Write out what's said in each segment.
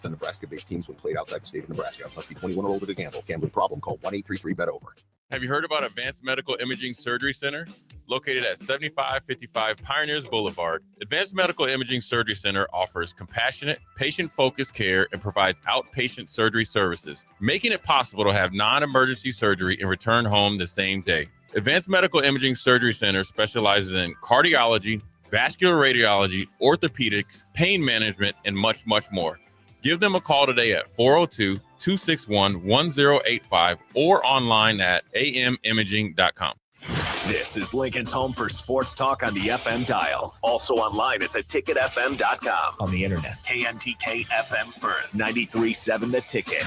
The Nebraska-based teams when played outside the state of Nebraska. Must be 21 or older to gamble. Gambling problem? Call 1-833-BET-OVER. Have you heard about Advanced Medical Imaging Surgery Center? Located at 7555 Pioneers Boulevard, Advanced Medical Imaging Surgery Center offers compassionate, patient-focused care and provides outpatient surgery services, making it possible to have non-emergency surgery and return home the same day. Advanced Medical Imaging Surgery Center specializes in cardiology, vascular radiology, orthopedics, pain management, and much, much more. Give them a call today at 402-261-1085 or online at amimaging.com. This is Lincoln's home for sports talk on the FM dial. Also online at theticketfm.com. On the internet. KNTK FM Firth, 93.7 The Ticket.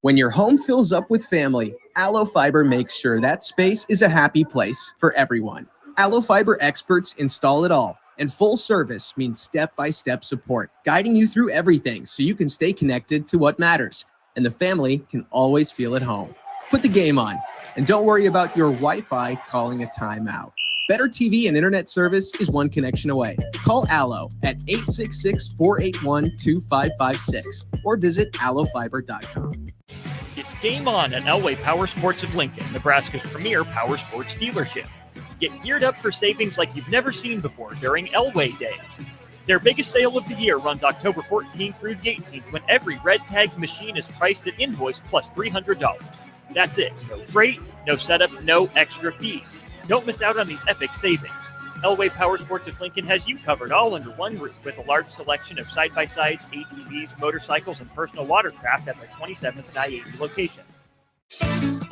When your home fills up with family, Allo Fiber makes sure that space is a happy place for everyone. Allo Fiber experts install it all. And full service means step-by-step support, guiding you through everything so you can stay connected to what matters, and the family can always feel at home. Put the game on, and don't worry about your Wi-Fi calling a timeout. Better TV and internet service is one connection away. Call Allo at 866-481-2556 or visit allofiber.com. It's game on at Elway Power Sports of Lincoln, Nebraska's premier power sports dealership. Get geared up for savings like you've never seen before during Elway Days. Their biggest sale of the year runs October 14th through the 18th when every red tag machine is priced at invoice plus $300. That's it. No freight, no setup, no extra fees. Don't miss out on these epic savings. Elway Power Sports of Lincoln has you covered all under one roof with a large selection of side-by-sides, ATVs, motorcycles, and personal watercraft at their 27th and I-80 location.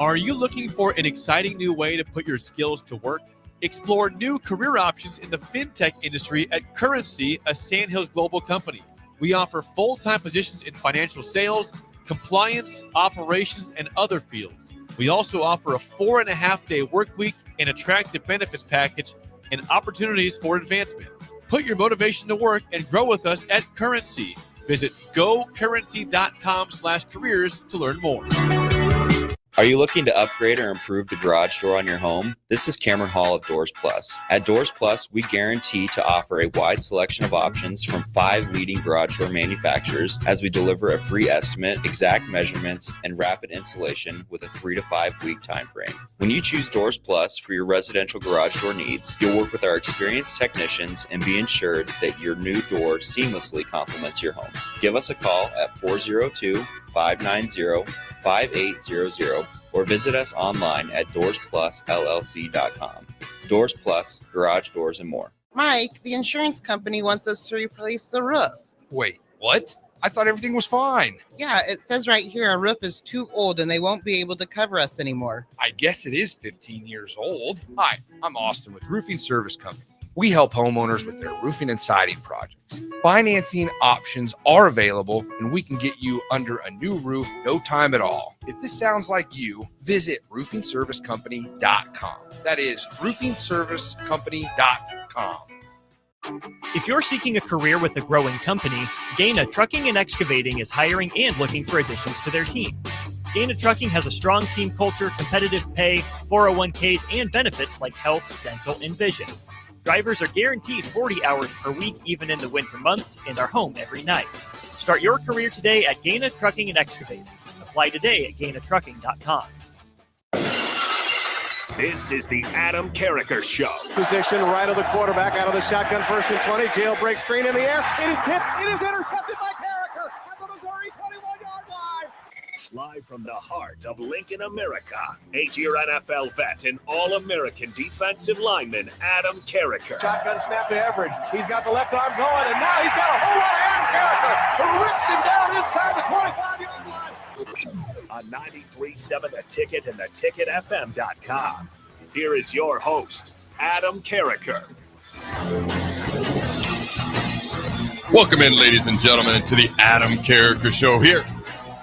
Are you looking for an exciting new way to put your skills to work? Explore new career options in the fintech industry at Currency, a Sandhills global company. We offer full-time positions in financial sales, compliance, operations, and other fields. We also offer a 4.5-day work week, an attractive benefits package, and opportunities for advancement. Put your motivation to work and grow with us at Currency. Visit gocurrency.com/careers to learn more. Are you looking to upgrade or improve the garage door on your home? This is Cameron Hall of Doors Plus. At Doors Plus, we guarantee to offer a wide selection of options from 5 leading garage door manufacturers as we deliver a free estimate, exact measurements, and rapid installation with a 3 to 5 week time frame. When you choose Doors Plus for your residential garage door needs, you'll work with our experienced technicians and be ensured that your new door seamlessly complements your home. Give us a call at 402-590-5800 or visit us online at DoorsPlusLLC.com. Doors Plus, garage doors, and more. Mike, the insurance company wants us to replace the roof. Wait, what? I thought everything was fine. Yeah, it says right here our roof is too old and they won't be able to cover us anymore. I guess it is 15 years old. Hi, I'm Austin with Roofing Service Company. We help homeowners with their roofing and siding projects. Financing options are available, and we can get you under a new roof no time at all. If this sounds like you, visit roofingservicecompany.com. That is roofingservicecompany.com. If you're seeking a career with a growing company, Gaina Trucking and Excavating is hiring and looking for additions to their team. Gaina Trucking has a strong team culture, competitive pay, 401ks, and benefits like health, dental, and vision. Drivers are guaranteed 40 hours per week, even in the winter months, and are home every night. Start your career today at Gaina Trucking and Excavating. Apply today at GainaTrucking.com. This is the Adam Carricker Show. Position right of the quarterback, out of the shotgun, 1st and 20. Jailbreak screen in the air. It is tipped. It is intercepted by Carricker at the Missouri 21-yard line. Live from the heart of Lincoln, America, 8-year NFL vet and All-American defensive lineman Adam Carricker. Shotgun snap to Everett. He's got the left arm going, and now he's got a whole lot of Adam Carricker who rips him down inside the 25-yard line. On 93.7 The Ticket and theticketfm.com. Here is your host, Adam Carricker. Welcome in, ladies and gentlemen, to the Adam Carricker Show here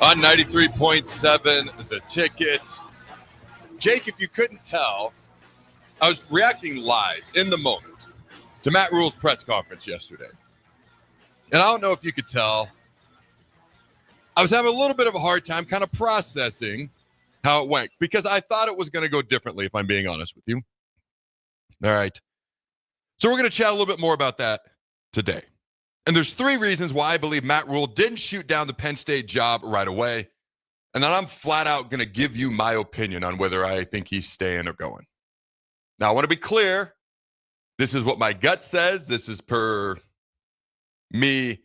on 93.7 The Ticket. Jake, if you couldn't tell, I was reacting live in the moment to Matt Rhule's press conference yesterday. And I don't know if you could tell, I was having a little bit of a hard time kind of processing how it went because I thought it was going to go differently, if I'm being honest with you. All right. So we're going to chat a little bit more about that today. And there's 3 reasons why I believe Matt Rhule didn't shoot down the Penn State job right away. And then I'm flat out going to give you my opinion on whether I think he's staying or going. Now, I want to be clear. This is what my gut says. This is per me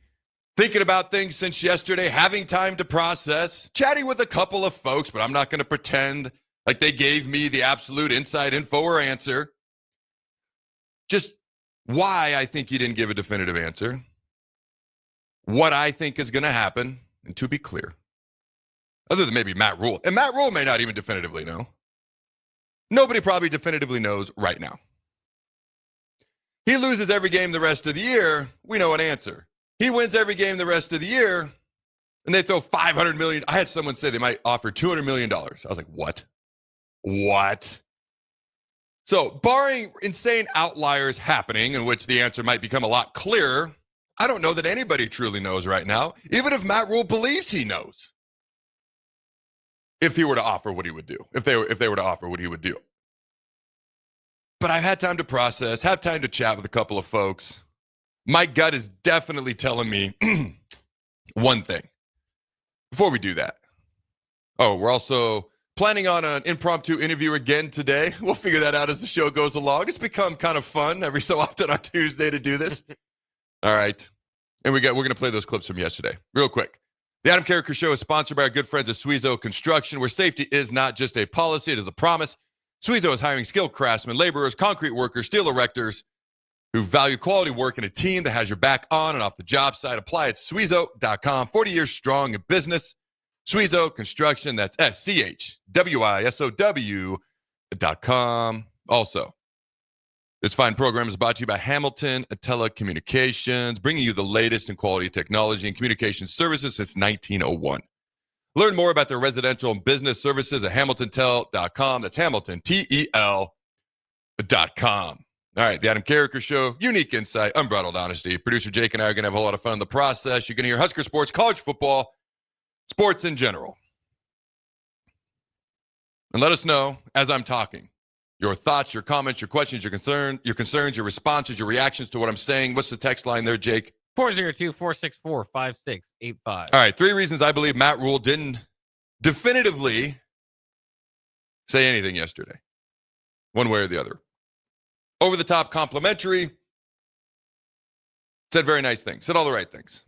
thinking about things since yesterday, having time to process, chatting with a couple of folks, but I'm not going to pretend like they gave me the absolute inside info or answer. Just why I think he didn't give a definitive answer. What I think is going to happen, and to be clear, other than maybe Matt Rhule, and Matt Rhule may not even definitively know. Nobody probably definitively knows right now. He loses every game the rest of the year, we know an answer. He wins every game the rest of the year, and they throw $500 million. I had someone say they might offer $200 million. I was like, what? What? So, barring insane outliers happening, in which the answer might become a lot clearer, I don't know that anybody truly knows right now, even if Matt Rhule believes he knows. If he were to offer what he would do. If they were to offer what he would do. But I've had time to process, had time to chat with a couple of folks. My gut is definitely telling me one thing. Before we do that. Oh, we're also planning on an impromptu interview again today. We'll figure that out as the show goes along. It's become kind of fun every so often on Tuesday to do this. All right. And we're going to play those clips from yesterday. Real quick. The Adam Carricker Show is sponsored by our good friends at Suizo Construction, where safety is not just a policy, it is a promise. Suizo is hiring skilled craftsmen, laborers, concrete workers, steel erectors who value quality work in a team that has your back on and off the job site. Apply at Suizo.com. 40 years strong in business. Suizo Construction, that's SCHWISOW.com. Also, this fine program is brought to you by Hamilton Telecommunications, bringing you the latest in quality technology and communication services since 1901. Learn more about their residential and business services at HamiltonTel.com. That's Hamilton, TEL.com. All right, the Adam Carricker Show, unique insight, unbridled honesty. Producer Jake and I are going to have a whole lot of fun in the process. You're going to hear Husker sports, college football, sports in general. And let us know, as I'm talking, your thoughts, your comments, your questions, your concerns, your responses, your reactions to what I'm saying. What's the text line there, Jake? 402-464-5685. All right, 3 reasons I believe Matt Rhule didn't definitively say anything yesterday, one way or the other. Over the top complimentary, said very nice things, said all the right things.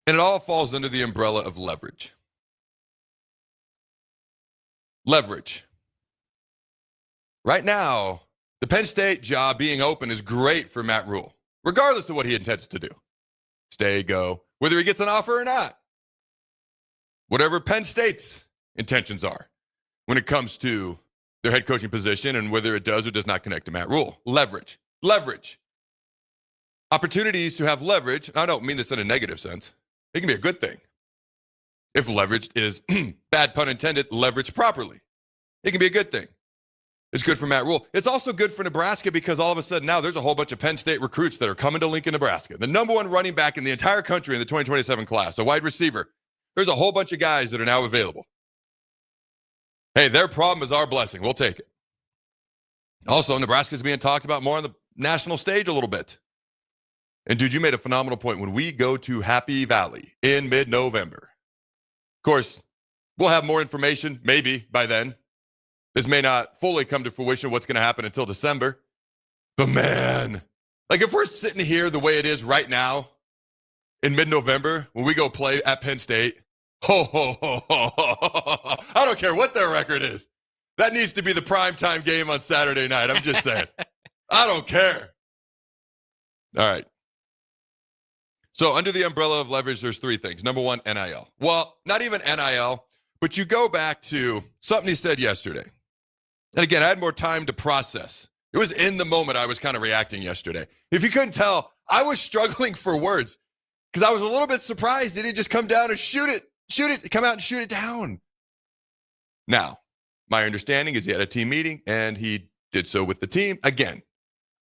And it all falls under the umbrella of leverage. Leverage. Right now, the Penn State job being open is great for Matt Rhule, regardless of what he intends to do. Stay, go, whether he gets an offer or not. Whatever Penn State's intentions are when it comes to their head coaching position and whether it does or does not connect to Matt Rhule. Leverage. Leverage. Opportunities to have leverage, and I don't mean this in a negative sense, it can be a good thing. If leveraged is, bad pun intended, leveraged properly. It can be a good thing. It's good for Matt Rhule. It's also good for Nebraska because all of a sudden now there's a whole bunch of Penn State recruits that are coming to Lincoln, Nebraska. The number 1 running back in the entire country in the 2027 class, a wide receiver. There's a whole bunch of guys that are now available. Hey, their problem is our blessing. We'll take it. Also, Nebraska's being talked about more on the national stage a little bit. And dude, you made a phenomenal point. When we go to Happy Valley in mid-November, of course, we'll have more information maybe by then. This may not fully come to fruition what's going to happen until December. But man, like if we're sitting here the way it is right now in mid-November when we go play at Penn State, I don't care what their record is. That needs to be the primetime game on Saturday night. I'm just saying. I don't care. All right. So under the umbrella of leverage, there's 3 things. Number 1, NIL. Well, not even NIL, but you go back to something he said yesterday. And again, I had more time to process. It was in the moment I was kind of reacting yesterday. If you couldn't tell, I was struggling for words because I was a little bit surprised. Did he just come down and shoot it, come out and shoot it down? Now, my understanding is he had a team meeting and he did so with the team. Again,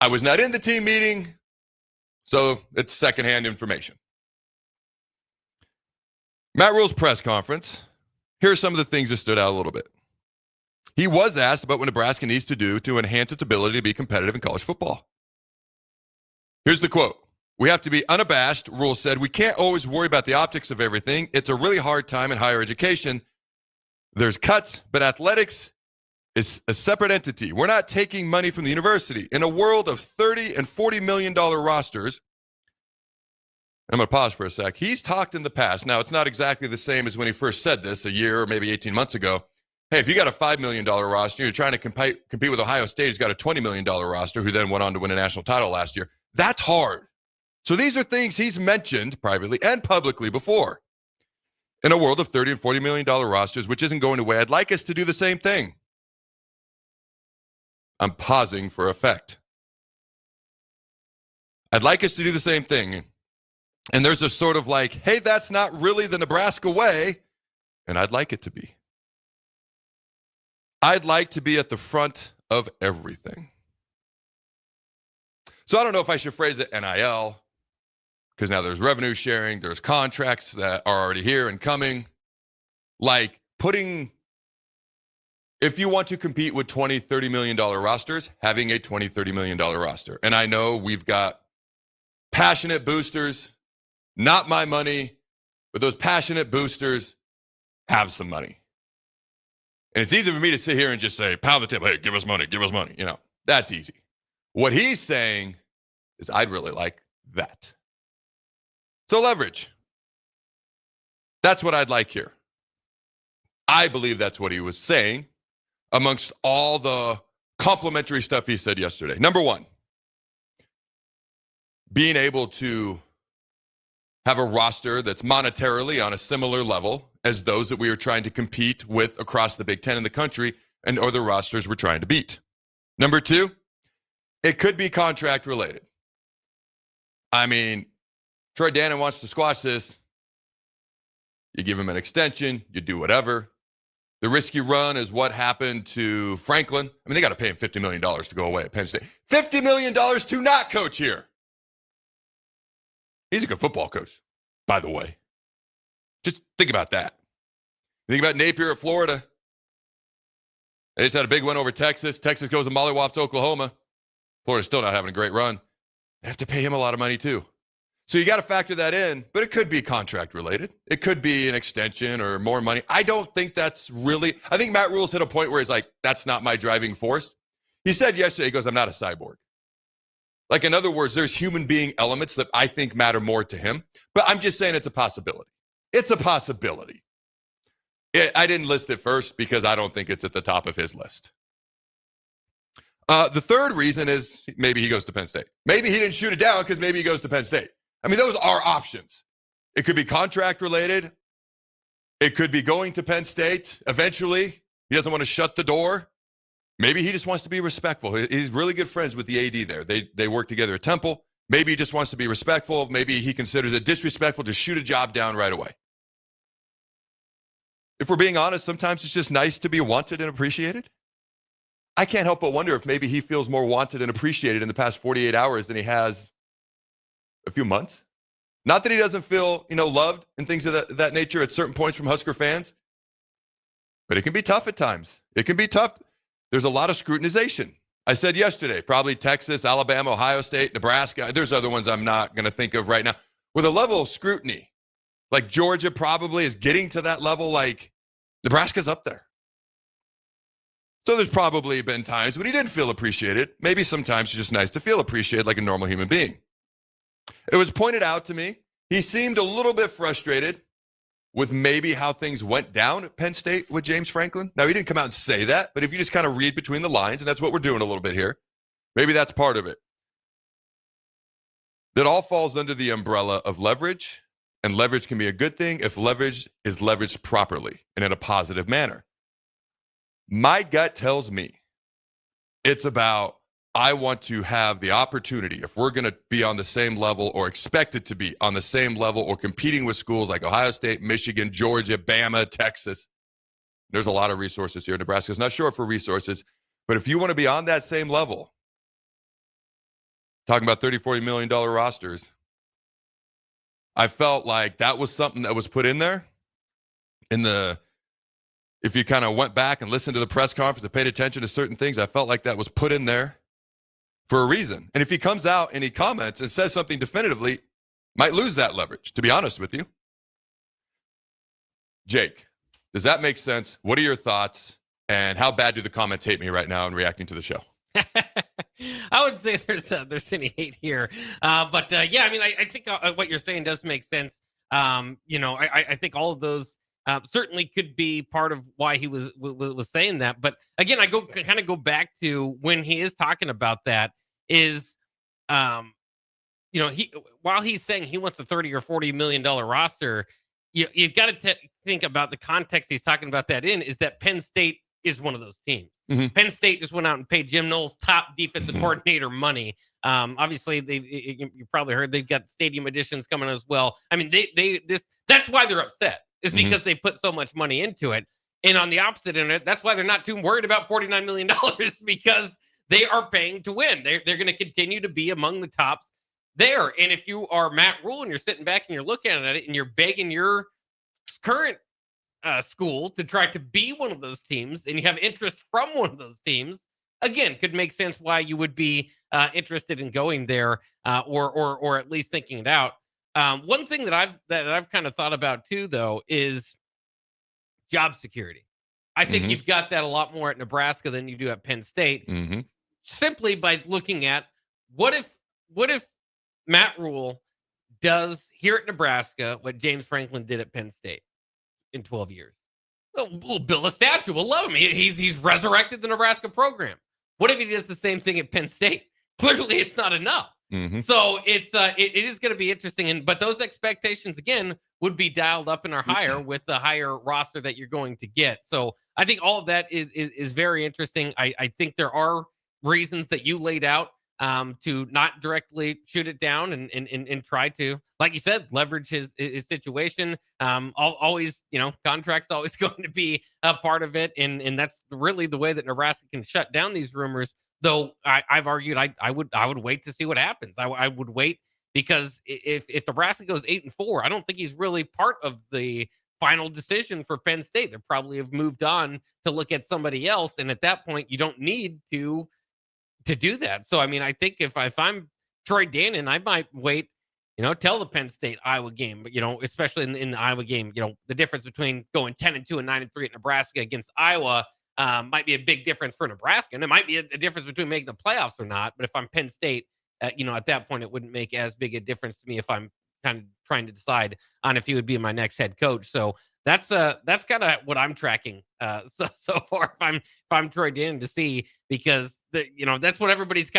I was not in the team meeting, so it's secondhand information. Matt Rhule's press conference. Here are some of the things that stood out a little bit. He was asked about what Nebraska needs to do to enhance its ability to be competitive in college football. Here's the quote. We have to be unabashed, Rhule said. We can't always worry about the optics of everything. It's a really hard time in higher education. There's cuts, but athletics is a separate entity. We're not taking money from the university. In a world of $30 and $40 million rosters, I'm going to pause for a sec. He's talked in the past. Now, it's not exactly the same as when he first said this a year or maybe 18 months ago. Hey, if you got a $5 million roster, you're trying to compete with Ohio State, who's got a $20 million roster, who then went on to win a national title last year. That's hard. So these are things he's mentioned privately and publicly before. In a world of $30 and $40 million rosters, which isn't going away, I'd like us to do the same thing. I'm pausing for effect. I'd like us to do the same thing. And there's a sort of like, hey, that's not really the Nebraska way. And I'd like it to be. I'd like to be at the front of everything. So I don't know if I should phrase it NIL, because now there's revenue sharing, there's contracts that are already here and coming. Like putting, if you want to compete with $20, $30 million rosters, having a $20, $30 million roster. And I know we've got passionate boosters, not my money, but those passionate boosters have some money. And it's easy for me to sit here and just say, pound the table, hey, give us money, give us money. You know, that's easy. What he's saying is I'd really like that. So leverage. That's what I'd like here. I believe that's what he was saying amongst all the complimentary stuff he said yesterday. Number one, being able to have a roster that's monetarily on a similar level as those that we are trying to compete with across the Big Ten in the country and or the rosters we're trying to beat. Number two, it could be contract related. I mean, Troy Dannon wants to squash this. You give him an extension, you do whatever. The risk you run is what happened to Franklin. I mean, they got to pay him $50 million to go away at Penn State. $50 million to not coach here. He's a good football coach, by the way. Just think about that. Think about Napier at Florida. They just had a big win over Texas. Texas goes and mollywops Oklahoma. Florida's still not having a great run. They have to pay him a lot of money too. So you got to factor that in, but it could be contract related. It could be an extension or more money. I don't think that's really, I think Matt Rhule's hit a point where he's like, that's not my driving force. He said yesterday, he goes, I'm not a cyborg. Like, in other words, there's human being elements that I think matter more to him, but I'm just saying it's a possibility. It's a possibility. I didn't list it first because I don't think it's at the top of his list. The third reason is maybe he goes to Penn State. Maybe he didn't shoot it down because maybe he goes to Penn State. I mean, those are options. It could be contract related. It could be going to Penn State eventually. He doesn't want to shut the door. Maybe he just wants to be respectful. He's really good friends with the AD there. They work together at Temple. Maybe he just wants to be respectful. Maybe he considers it disrespectful to shoot a job down right away. If we're being honest, sometimes it's just nice to be wanted and appreciated. I can't help but wonder if maybe he feels more wanted and appreciated in the past 48 hours than he has a few months. Not that he doesn't feel, loved and things of that nature at certain points from Husker fans, but it can be tough at times. It can be tough. There's a lot of scrutinization. I said yesterday, probably Texas, Alabama, Ohio State, Nebraska. There's other ones I'm not going to think of right now. With a level of scrutiny, like Georgia probably is getting to that level, like Nebraska's up there. So there's probably been times when he didn't feel appreciated. Maybe sometimes it's just nice to feel appreciated like a normal human being. It was pointed out to me, he seemed a little bit frustrated with maybe how things went down at Penn State with James Franklin. Now, he didn't come out and say that, but if you just kind of read between the lines, and that's what we're doing a little bit here, maybe that's part of it. That all falls under the umbrella of leverage, and leverage can be a good thing if leverage is leveraged properly and in a positive manner. My gut tells me it's about, I want to have the opportunity, if we're going to be on the same level or expected to be on the same level or competing with schools like Ohio State, Michigan, Georgia, Bama, Texas. There's a lot of resources here. Nebraska's not short for resources, but if you want to be on that same level, talking about $30, $40 million rosters, I felt like that was something that was put in there if you kind of went back and listened to the press conference and paid attention to certain things, I felt like that was put in there for a reason. And if he comes out and he comments and says something definitively, might lose that leverage, to be honest with you. Jake, does that make sense? What are your thoughts? And how bad do the comments hate me right now in reacting to the show? I would say there's any hate here. But yeah, I mean, I think what you're saying does make sense. I think all of those certainly could be part of why he was saying that. But again, I go back to when he is talking about that is, while he's saying he wants the $30 or $40 million roster, you've got to think about the context he's talking about that in, is that Penn State is one of those teams. Mm-hmm. Penn State just went out and paid Jim Knowles top defensive coordinator money. Obviously, you probably heard they've got stadium additions coming as well. I mean, that's why they're upset, is because they put so much money into it. And on the opposite end of it, that's why they're not too worried about $49 million, because they are paying to win. They're going to continue to be among the tops there. And if you are Matt Rhule and you're sitting back and you're looking at it and you're begging your current school to try to be one of those teams, and you have interest from one of those teams, again, could make sense why you would be interested in going there, or at least thinking it out. One thing that I've kind of thought about too, though, is job security. I think you've got that a lot more at Nebraska than you do at Penn State, simply by looking at what if Matt Rhule does here at Nebraska what James Franklin did at Penn State in 12 years. We'll build a statue. We'll love him. He's resurrected the Nebraska program. What if he does the same thing at Penn State? Clearly, it's not enough. So it is going to be interesting. But those expectations, again, would be dialed up and are higher with the higher roster that you're going to get. So I think all of that is very interesting. I think there are reasons that you laid out to not directly shoot it down and try to, like you said, leverage his situation. Always, contract's always going to be a part of it. And that's really the way that Nebraska can shut down these rumors. Though I've argued I would wait to see what happens. I would wait, because if Nebraska goes 8-4, I don't think he's really part of the final decision for Penn State. They probably have moved on to look at somebody else. And at that point, you don't need to do that. So, I mean, I think if I'm Troy Dannon, I might wait, till the Penn State Iowa game, but, especially in the Iowa game, the difference between going 10-2 and 9-3 at Nebraska against Iowa might be a big difference for Nebraska. And it might be a difference between making the playoffs or not. But if I'm Penn State, at that point, it wouldn't make as big a difference to me if I'm kind of trying to decide on if he would be my next head coach. So that's kind of what I'm tracking so far. If I'm Troy Dannon, to see, because that's what everybody's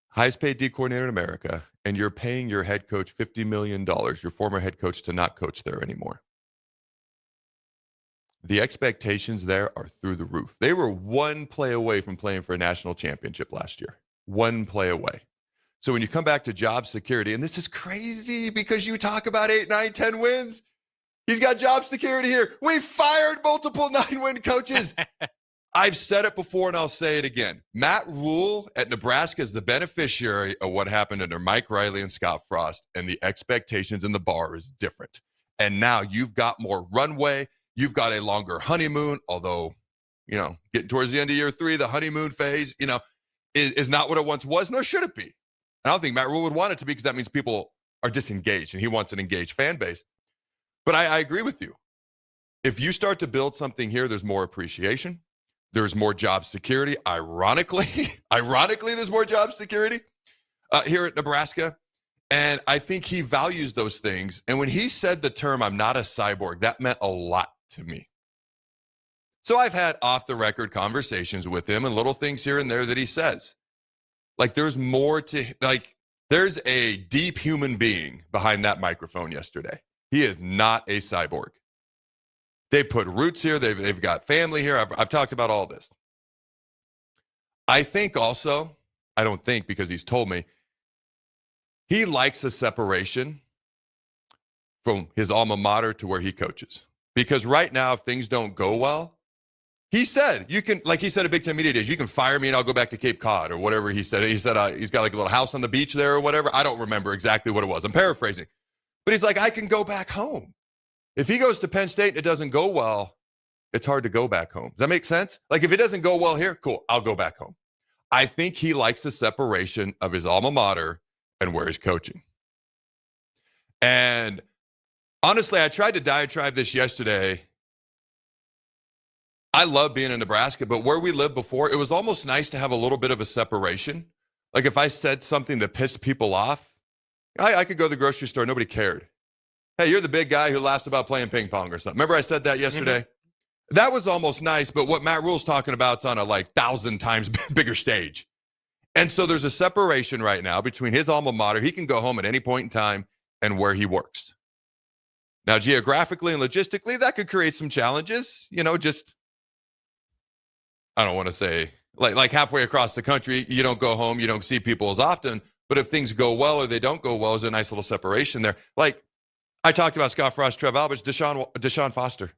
highest paid D coordinator in America, and you're paying your head coach $50 million, your former head coach, to not coach there anymore. The expectations there are through the roof. They were one play away from playing for a national championship last year. One play away. So when you come back to job security, and this is crazy because you talk about 8, 9, 10 wins. He's got job security here. We fired multiple 9-win coaches. I've said it before, and I'll say it again. Matt Rhule at Nebraska is the beneficiary of what happened under Mike Riley and Scott Frost, and the expectations in the bar is different. And now you've got more runway. You've got a longer honeymoon, although, getting towards the end of year 3, the honeymoon phase, is not what it once was, nor should it be. I don't think Matt Rhule would want it to be, because that means people are disengaged, and he wants an engaged fan base. But I agree with you. If you start to build something here, there's more appreciation. There's more job security. Ironically, there's more job security here at Nebraska. And I think he values those things. And when he said the term, "I'm not a cyborg," that meant a lot to me. So I've had off-the-record conversations with him and little things here and there that he says. Like, there's more to, there's a deep human being behind that microphone yesterday. He is not a cyborg. They put roots here. They've got family here. I've talked about all this. I think also, I don't think, because he's told me, he likes a separation from his alma mater to where he coaches. Because right now, if things don't go well, he said, you can, like he said at Big Ten Media Days, you can fire me and I'll go back to Cape Cod or whatever he said. He said he's got like a little house on the beach there or whatever. I don't remember exactly what it was. I'm paraphrasing. But he's like, I can go back home. If he goes to Penn State and it doesn't go well, it's hard to go back home. Does that make sense? Like, if it doesn't go well here, cool, I'll go back home. I think he likes the separation of his alma mater and where he's coaching. And honestly, I tried to diatribe this yesterday. I love being in Nebraska, but where we lived before, it was almost nice to have a little bit of a separation. Like if I said something that pissed people off, I could go to the grocery store. Nobody cared. Hey, you're the big guy who laughs about playing ping pong or something. Remember I said that yesterday? Mm-hmm. That was almost nice, but what Matt Rhule's talking about is on a 1,000 times bigger stage. And so there's a separation right now between his alma mater. He can go home at any point in time and where he works. Now, geographically and logistically, that could create some challenges. Just, I don't want to say, like halfway across the country, you don't go home, you don't see people as often. But if things go well or they don't go well, there's a nice little separation there. Like I talked about Scott Frost, Trev Alberts, Deshaun Foster.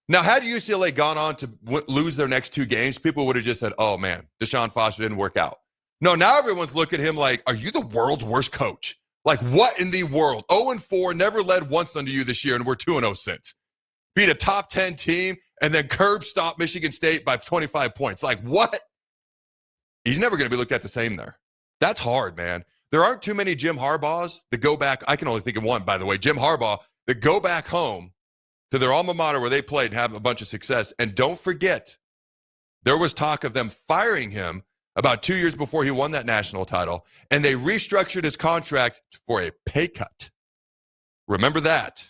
Now, had UCLA gone on to lose their next 2 games, people would have just said, oh, man, Deshaun Foster didn't work out. No, now everyone's looking at him like, are you the world's worst coach? Like, what in the world? 0-4, never led once under you this year, and we're 2-0 since. Beat a top 10 team, and then curb stopped Michigan State by 25 points. Like, what? He's never going to be looked at the same there. That's hard, man. There aren't too many Jim Harbaughs that go back. I can only think of one, by the way, Jim Harbaugh, that go back home to their alma mater where they played and have a bunch of success. And don't forget, there was talk of them firing him about 2 years before he won that national title, and they restructured his contract for a pay cut. Remember that.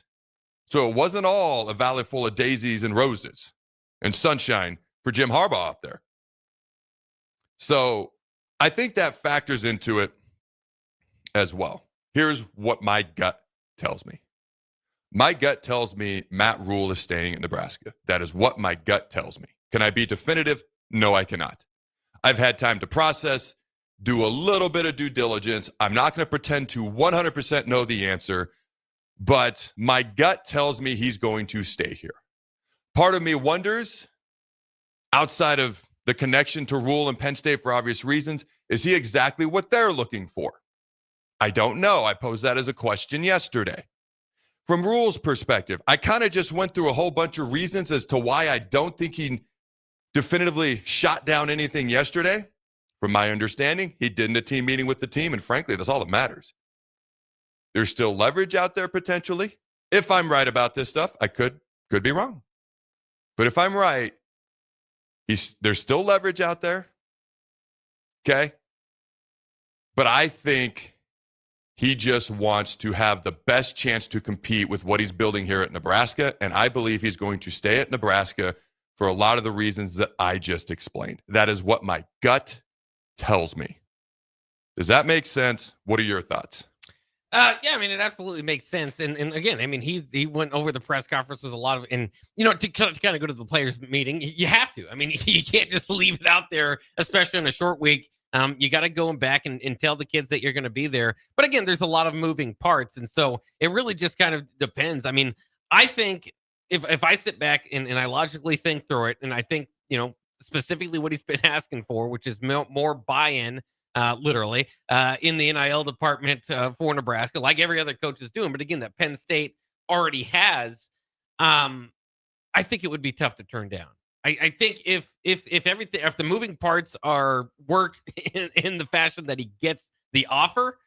So it wasn't all a valley full of daisies and roses and sunshine for Jim Harbaugh out there. So I think that factors into it as well. Here's what my gut tells me. My gut tells me Matt Rhule is staying in Nebraska. That is what my gut tells me. Can I be definitive? No, I cannot. I've had time to process, do a little bit of due diligence. I'm not going to pretend to 100% know the answer, but my gut tells me he's going to stay here. Part of me wonders, outside of the connection to Rhule and Penn State for obvious reasons, is he exactly what they're looking for? I don't know. I posed that as a question yesterday. From Rhule's perspective, I kind of just went through a whole bunch of reasons as to why I don't think he definitively shot down anything yesterday. From my understanding, he did in a team meeting with the team, and frankly, that's all that matters. There's still leverage out there potentially. If I'm right about this stuff, I could be wrong. But if I'm right, there's still leverage out there. Okay? But I think he just wants to have the best chance to compete with what he's building here at Nebraska, and I believe he's going to stay at Nebraska for a lot of the reasons that I just explained. That is what my gut tells me. Does that make sense? What are your thoughts? Yeah, I mean, it absolutely makes sense. And again, I mean, he went over the press conference with a lot of, and to kind of go to the players meeting, you have to. I mean, you can't just leave it out there, especially in a short week. You got to go back and tell the kids that you're going to be there. But again, there's a lot of moving parts, and so it really just kind of depends. I mean, I think if I sit back and I logically think through it, and I think specifically what he's been asking for, which is more buy-in. Literally, in the NIL department for Nebraska, like every other coach is doing. But again, that Penn State already has. I think it would be tough to turn down. I think if the moving parts work in the fashion that he gets the offer,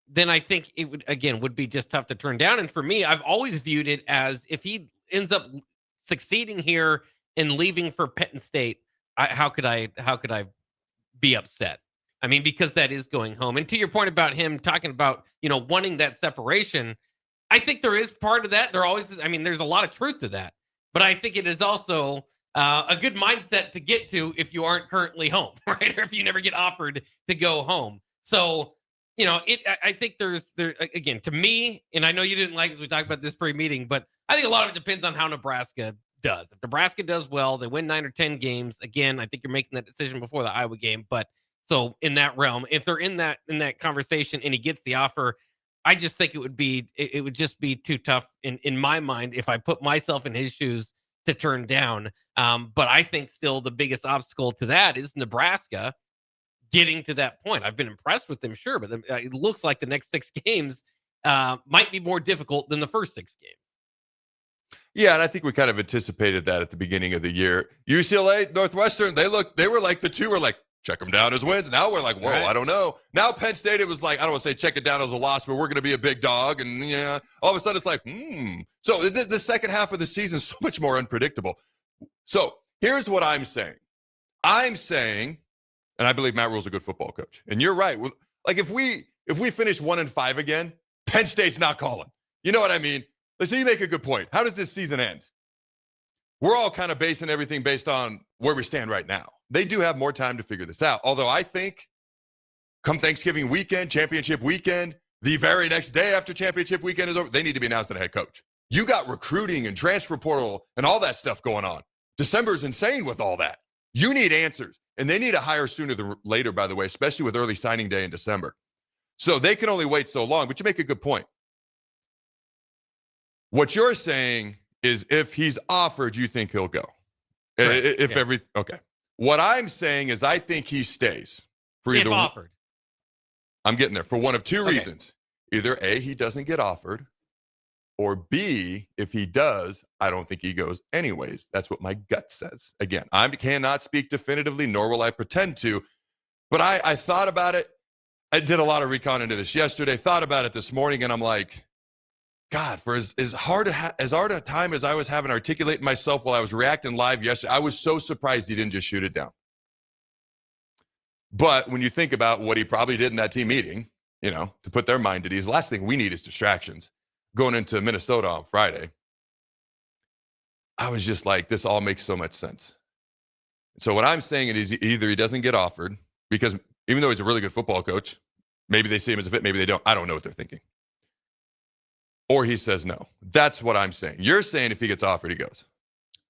then I think it would be just tough to turn down. And for me, I've always viewed it as if he ends up succeeding here and leaving for Penn State, how could I be upset? I mean, because that is going home. And to your point about him talking about, wanting that separation, I think there is part of that. There's a lot of truth to that. But I think it is also a good mindset to get to if you aren't currently home, right? Or if you never get offered to go home. So, I think again, to me, and I know you didn't like as we talked about this pre-meeting, but I think a lot of it depends on how Nebraska does. If Nebraska does well, they win 9 or 10 games. Again, I think you're making that decision before the Iowa game, but so in that realm, if they're in that conversation and he gets the offer, I just think it would just be too tough in my mind if I put myself in his shoes to turn down. But I think still the biggest obstacle to that is Nebraska getting to that point. I've been impressed with them, sure, but it looks like the next 6 games might be more difficult than the first 6 games. Yeah, and I think we kind of anticipated that at the beginning of the year. UCLA, Northwestern, they were like the two were like, check them down as wins. Now we're like, whoa, Right. I don't know. Now Penn State, it was like, I don't want to say check it down as a loss, but we're going to be a big dog. And yeah, all of a sudden it's like, So the second half of the season is so much more unpredictable. So here's what I'm saying. I'm saying, and I believe Matt Rhule's a good football coach. And you're right. Like if we finish 1-5 again, Penn State's not calling. You know what I mean? So you make a good point. How does this season end? We're all kind of basing everything based on where we stand right now. They do have more time to figure this out. Although I think come Thanksgiving weekend, championship weekend, the very next day after championship weekend is over, they need to be announced as a head coach. You got recruiting and transfer portal and all that stuff going on. December is insane with all that. You need answers. And they need to hire sooner than later, by the way, especially with early signing day in December. So they can only wait so long, but you make a good point. What you're saying is if he's offered, you think he'll go. Right. Okay. What I'm saying is I think he stays for If either offered. I'm getting there for one of two reasons. Either A, he doesn't get offered, or B, if he does, I don't think he goes anyways. That's what my gut says. Again, I cannot speak definitively, nor will I pretend to, but I thought about it. I did a lot of recon into this yesterday, thought about it this morning, and I'm like, God, for as hard a time as I was having articulating myself while I was reacting live yesterday, I was so surprised he didn't just shoot it down. But when you think about what he probably did in that team meeting, to put their mind at ease, the last thing we need is distractions. Going into Minnesota on Friday, I was just like, this all makes so much sense. So what I'm saying is either he doesn't get offered, because even though he's a really good football coach, maybe they see him as a fit, maybe they don't. I don't know what they're thinking. Or he says no. That's what I'm saying. You're saying if he gets offered, he goes.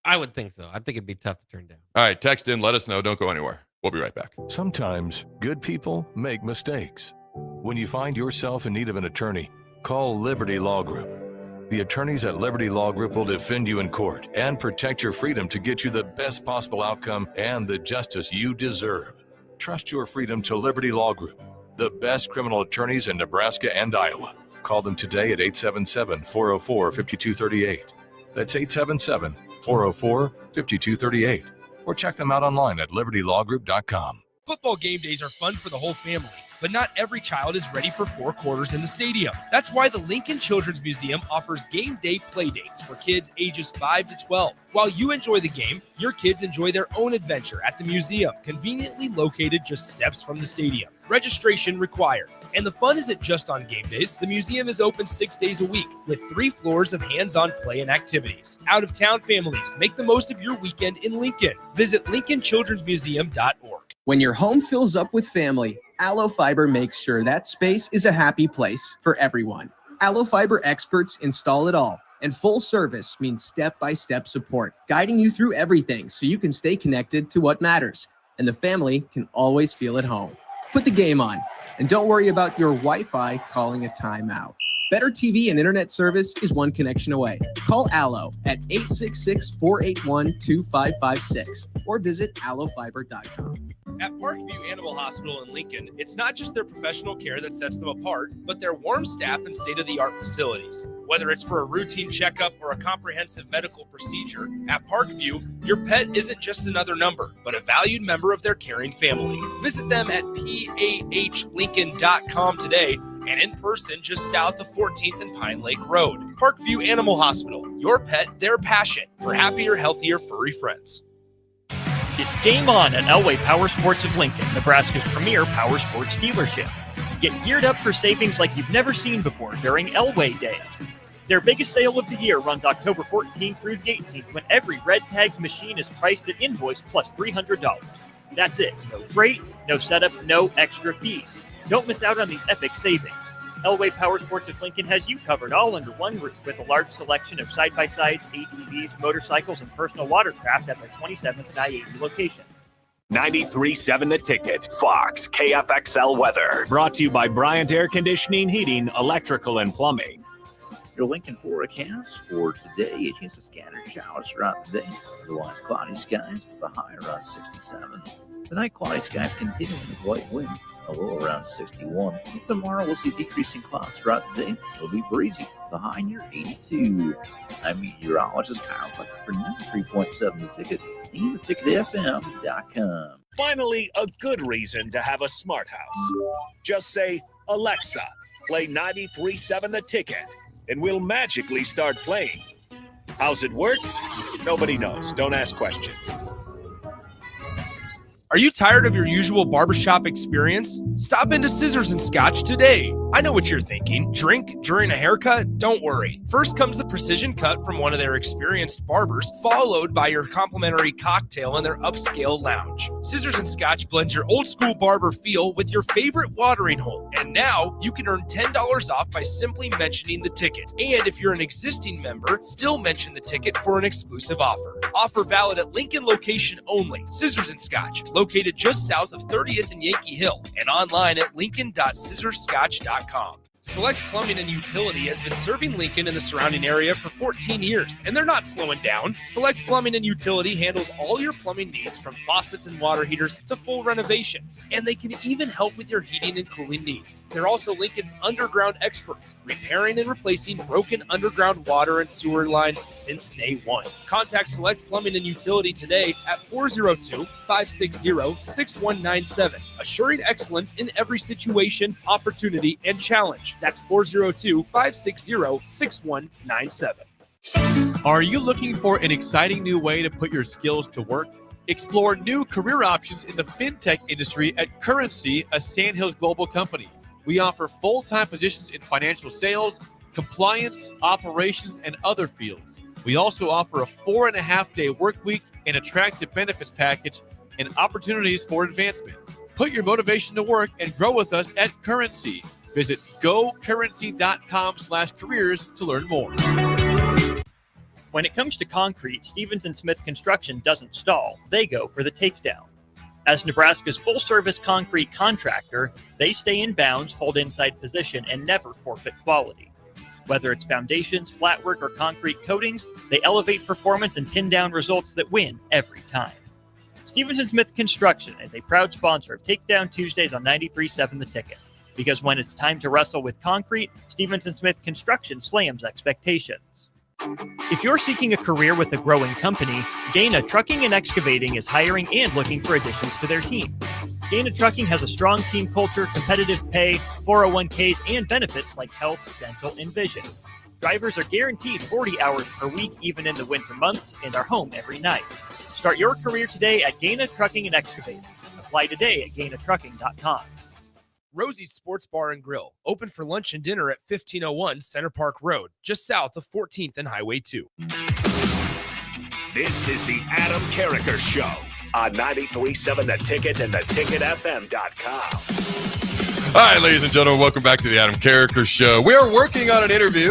I would think so. I think it'd be tough to turn down. All right, text in, let us know. Don't go anywhere. We'll be right back. Sometimes good people make mistakes. When you find yourself in need of an attorney, call Liberty Law Group. The attorneys at Liberty Law Group will defend you in court and protect your freedom to get you the best possible outcome and the justice you deserve. Trust your freedom to Liberty Law Group, the best criminal attorneys in Nebraska and Iowa. Call them today at 877-404-5238. That's 877-404-5238. Or check them out online at libertylawgroup.com. Football game days are fun for the whole family, but not every child is ready for 4 quarters in the stadium. That's why the Lincoln Children's Museum offers game day play dates for kids ages 5 to 12. While you enjoy the game, your kids enjoy their own adventure at the museum, conveniently located just steps from the stadium. Registration required. And the fun isn't just on game days. The museum is open 6 days a week with 3 floors of hands-on play and activities. Out-of-town families, make the most of your weekend in Lincoln. Visit lincolnchildrensmuseum.org. When your home fills up with family, Allo Fiber makes sure that space is a happy place for everyone. Allo Fiber experts install it all, and full service means step-by-step support, guiding you through everything so you can stay connected to what matters, and the family can always feel at home. Put the game on, and don't worry about your Wi-Fi calling a timeout. Better TV and internet service is one connection away. Call Allo at 866-481-2556 or visit allofiber.com. At Parkview Animal Hospital in Lincoln, it's not just their professional care that sets them apart, but their warm staff and state-of-the-art facilities. Whether it's for a routine checkup or a comprehensive medical procedure, at Parkview, your pet isn't just another number, but a valued member of their caring family. Visit them at pahlincoln.com today and in person just south of 14th and Pine Lake Road. Parkview Animal Hospital, your pet, their passion for happier, healthier, furry friends. It's game on at Elway Power Sports of Lincoln, Nebraska's premier power sports dealership. Get geared up for savings like you've never seen before during Elway Days. Their biggest sale of the year runs October 14th through the 18th, when every red tagged machine is priced at invoice plus $300. That's it. No freight, no setup, no extra fees. Don't miss out on these epic savings. Elway Power Sports of Lincoln has you covered all under one roof with a large selection of side-by-sides, ATVs, motorcycles, and personal watercraft at their 27th and I-80 location. 93.7 The Ticket, Fox, KFXL weather. Brought to you by Bryant Air Conditioning, Heating, Electrical, and Plumbing. Your Lincoln forecast for today, a chance of scattered showers throughout the day. Otherwise, cloudy skies with a high around 67. Tonight, cloudy skies continuing with light winds. a low around 61. And tomorrow we'll see decreasing clouds throughout the day. It'll be breezy. The high near 82. I'm meteorologist Kyle Fletcher for 93.7 The Ticket and theticketfm.com. Finally, a good reason to have a smart house. Just say, Alexa, play 93.7 The Ticket, and we'll magically start playing. How's it work? Nobody knows. Don't ask questions. Are you tired of your usual barbershop experience? Stop into Scissors and Scotch today. I know what you're thinking. Drink during a haircut? Don't worry. First comes the precision cut from one of their experienced barbers, followed by your complimentary cocktail in their upscale lounge. Scissors and Scotch blends your old school barber feel with your favorite watering hole. And now you can earn $10 off by simply mentioning the ticket. And if you're an existing member, still mention the ticket for an exclusive offer. Offer valid at Lincoln location only. Scissors and Scotch, located just south of 30th and Yankee Hill, and online at lincoln.scissorscotch.com. Select Plumbing and Utility has been serving Lincoln and the surrounding area for 14 years, and they're not slowing down. Select Plumbing and Utility handles all your plumbing needs, from faucets and water heaters to full renovations, and they can even help with your heating and cooling needs. They're also Lincoln's underground experts, repairing and replacing broken underground water and sewer lines since day one. Contact Select Plumbing and Utility today at 402-560-6197, assuring excellence in every situation, opportunity, and challenge. That's 402-560-6197. Are you looking for an exciting new way to put your skills to work? Explore new career options in the fintech industry at Currency, a Sandhills global company. We offer full-time positions in financial sales, compliance, operations, and other fields. We also offer a 4.5-day work week, an attractive benefits package, and opportunities for advancement. Put your motivation to work and grow with us at Currency. Visit gocurrency.com/careers to learn more. When it comes to concrete, Stevens & Smith Construction doesn't stall. They go for the takedown. As Nebraska's full-service concrete contractor, they stay in bounds, hold inside position, and never forfeit quality. Whether it's foundations, flatwork, or concrete coatings, they elevate performance and pin down results that win every time. Stevens & Smith Construction is a proud sponsor of Takedown Tuesdays on 93.7 The Ticket. Because when it's time to wrestle with concrete, Stevens & Smith Construction slams expectations. If you're seeking a career with a growing company, Gaina Trucking and Excavating is hiring and looking for additions to their team. Gaina Trucking has a strong team culture, competitive pay, 401ks, and benefits like health, dental, and vision. Drivers are guaranteed 40 hours per week, even in the winter months, and are home every night. Start your career today at Gaina Trucking and Excavating. Apply today at GainaTrucking.com. Rosie's Sports Bar and Grill, open for lunch and dinner at 1501 Center Park Road, just south of 14th and Highway 2. This is the Adam Carricker Show on 93.7 The Ticket and theticketfm.com. All right, ladies and gentlemen, welcome back to the Adam Carricker Show. We are working on an interview.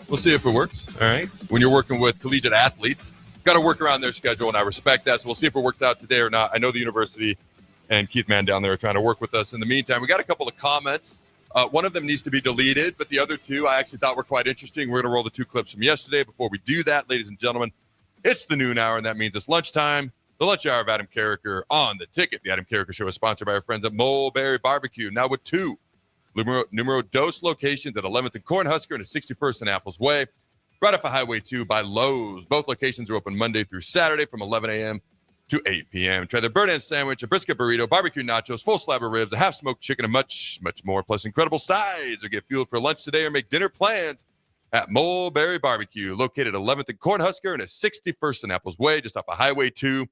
We'll see if it works, all right? When you're working with collegiate athletes, got to work around their schedule, and I respect that, so we'll see if it worked out today or not. I know the university and Keith Mann down there are trying to work with us. In the meantime, we got a couple of comments. One of them needs to be deleted, but the other two I actually thought were quite interesting. We're going to roll the two clips from yesterday. Before we do that, ladies and gentlemen, it's the noon hour, and that means it's lunchtime. The lunch hour of Adam Carricker on The Ticket. The Adam Carricker Show is sponsored by our friends at Mulberry Barbecue, now with two numero dos locations at 11th and Cornhusker and 61st and Apples Way, right off of Highway 2 by Lowe's. Both locations are open Monday through Saturday from 11 a.m. to 8 p.m. Try their burnt-end sandwich, a brisket burrito, barbecue nachos, full slab of ribs, a half-smoked chicken, and much, much more, plus incredible sides. Or get fueled for lunch today or make dinner plans at Mulberry Barbecue, located at 11th and Cornhusker and 61st and Apples Way, just off of Highway 2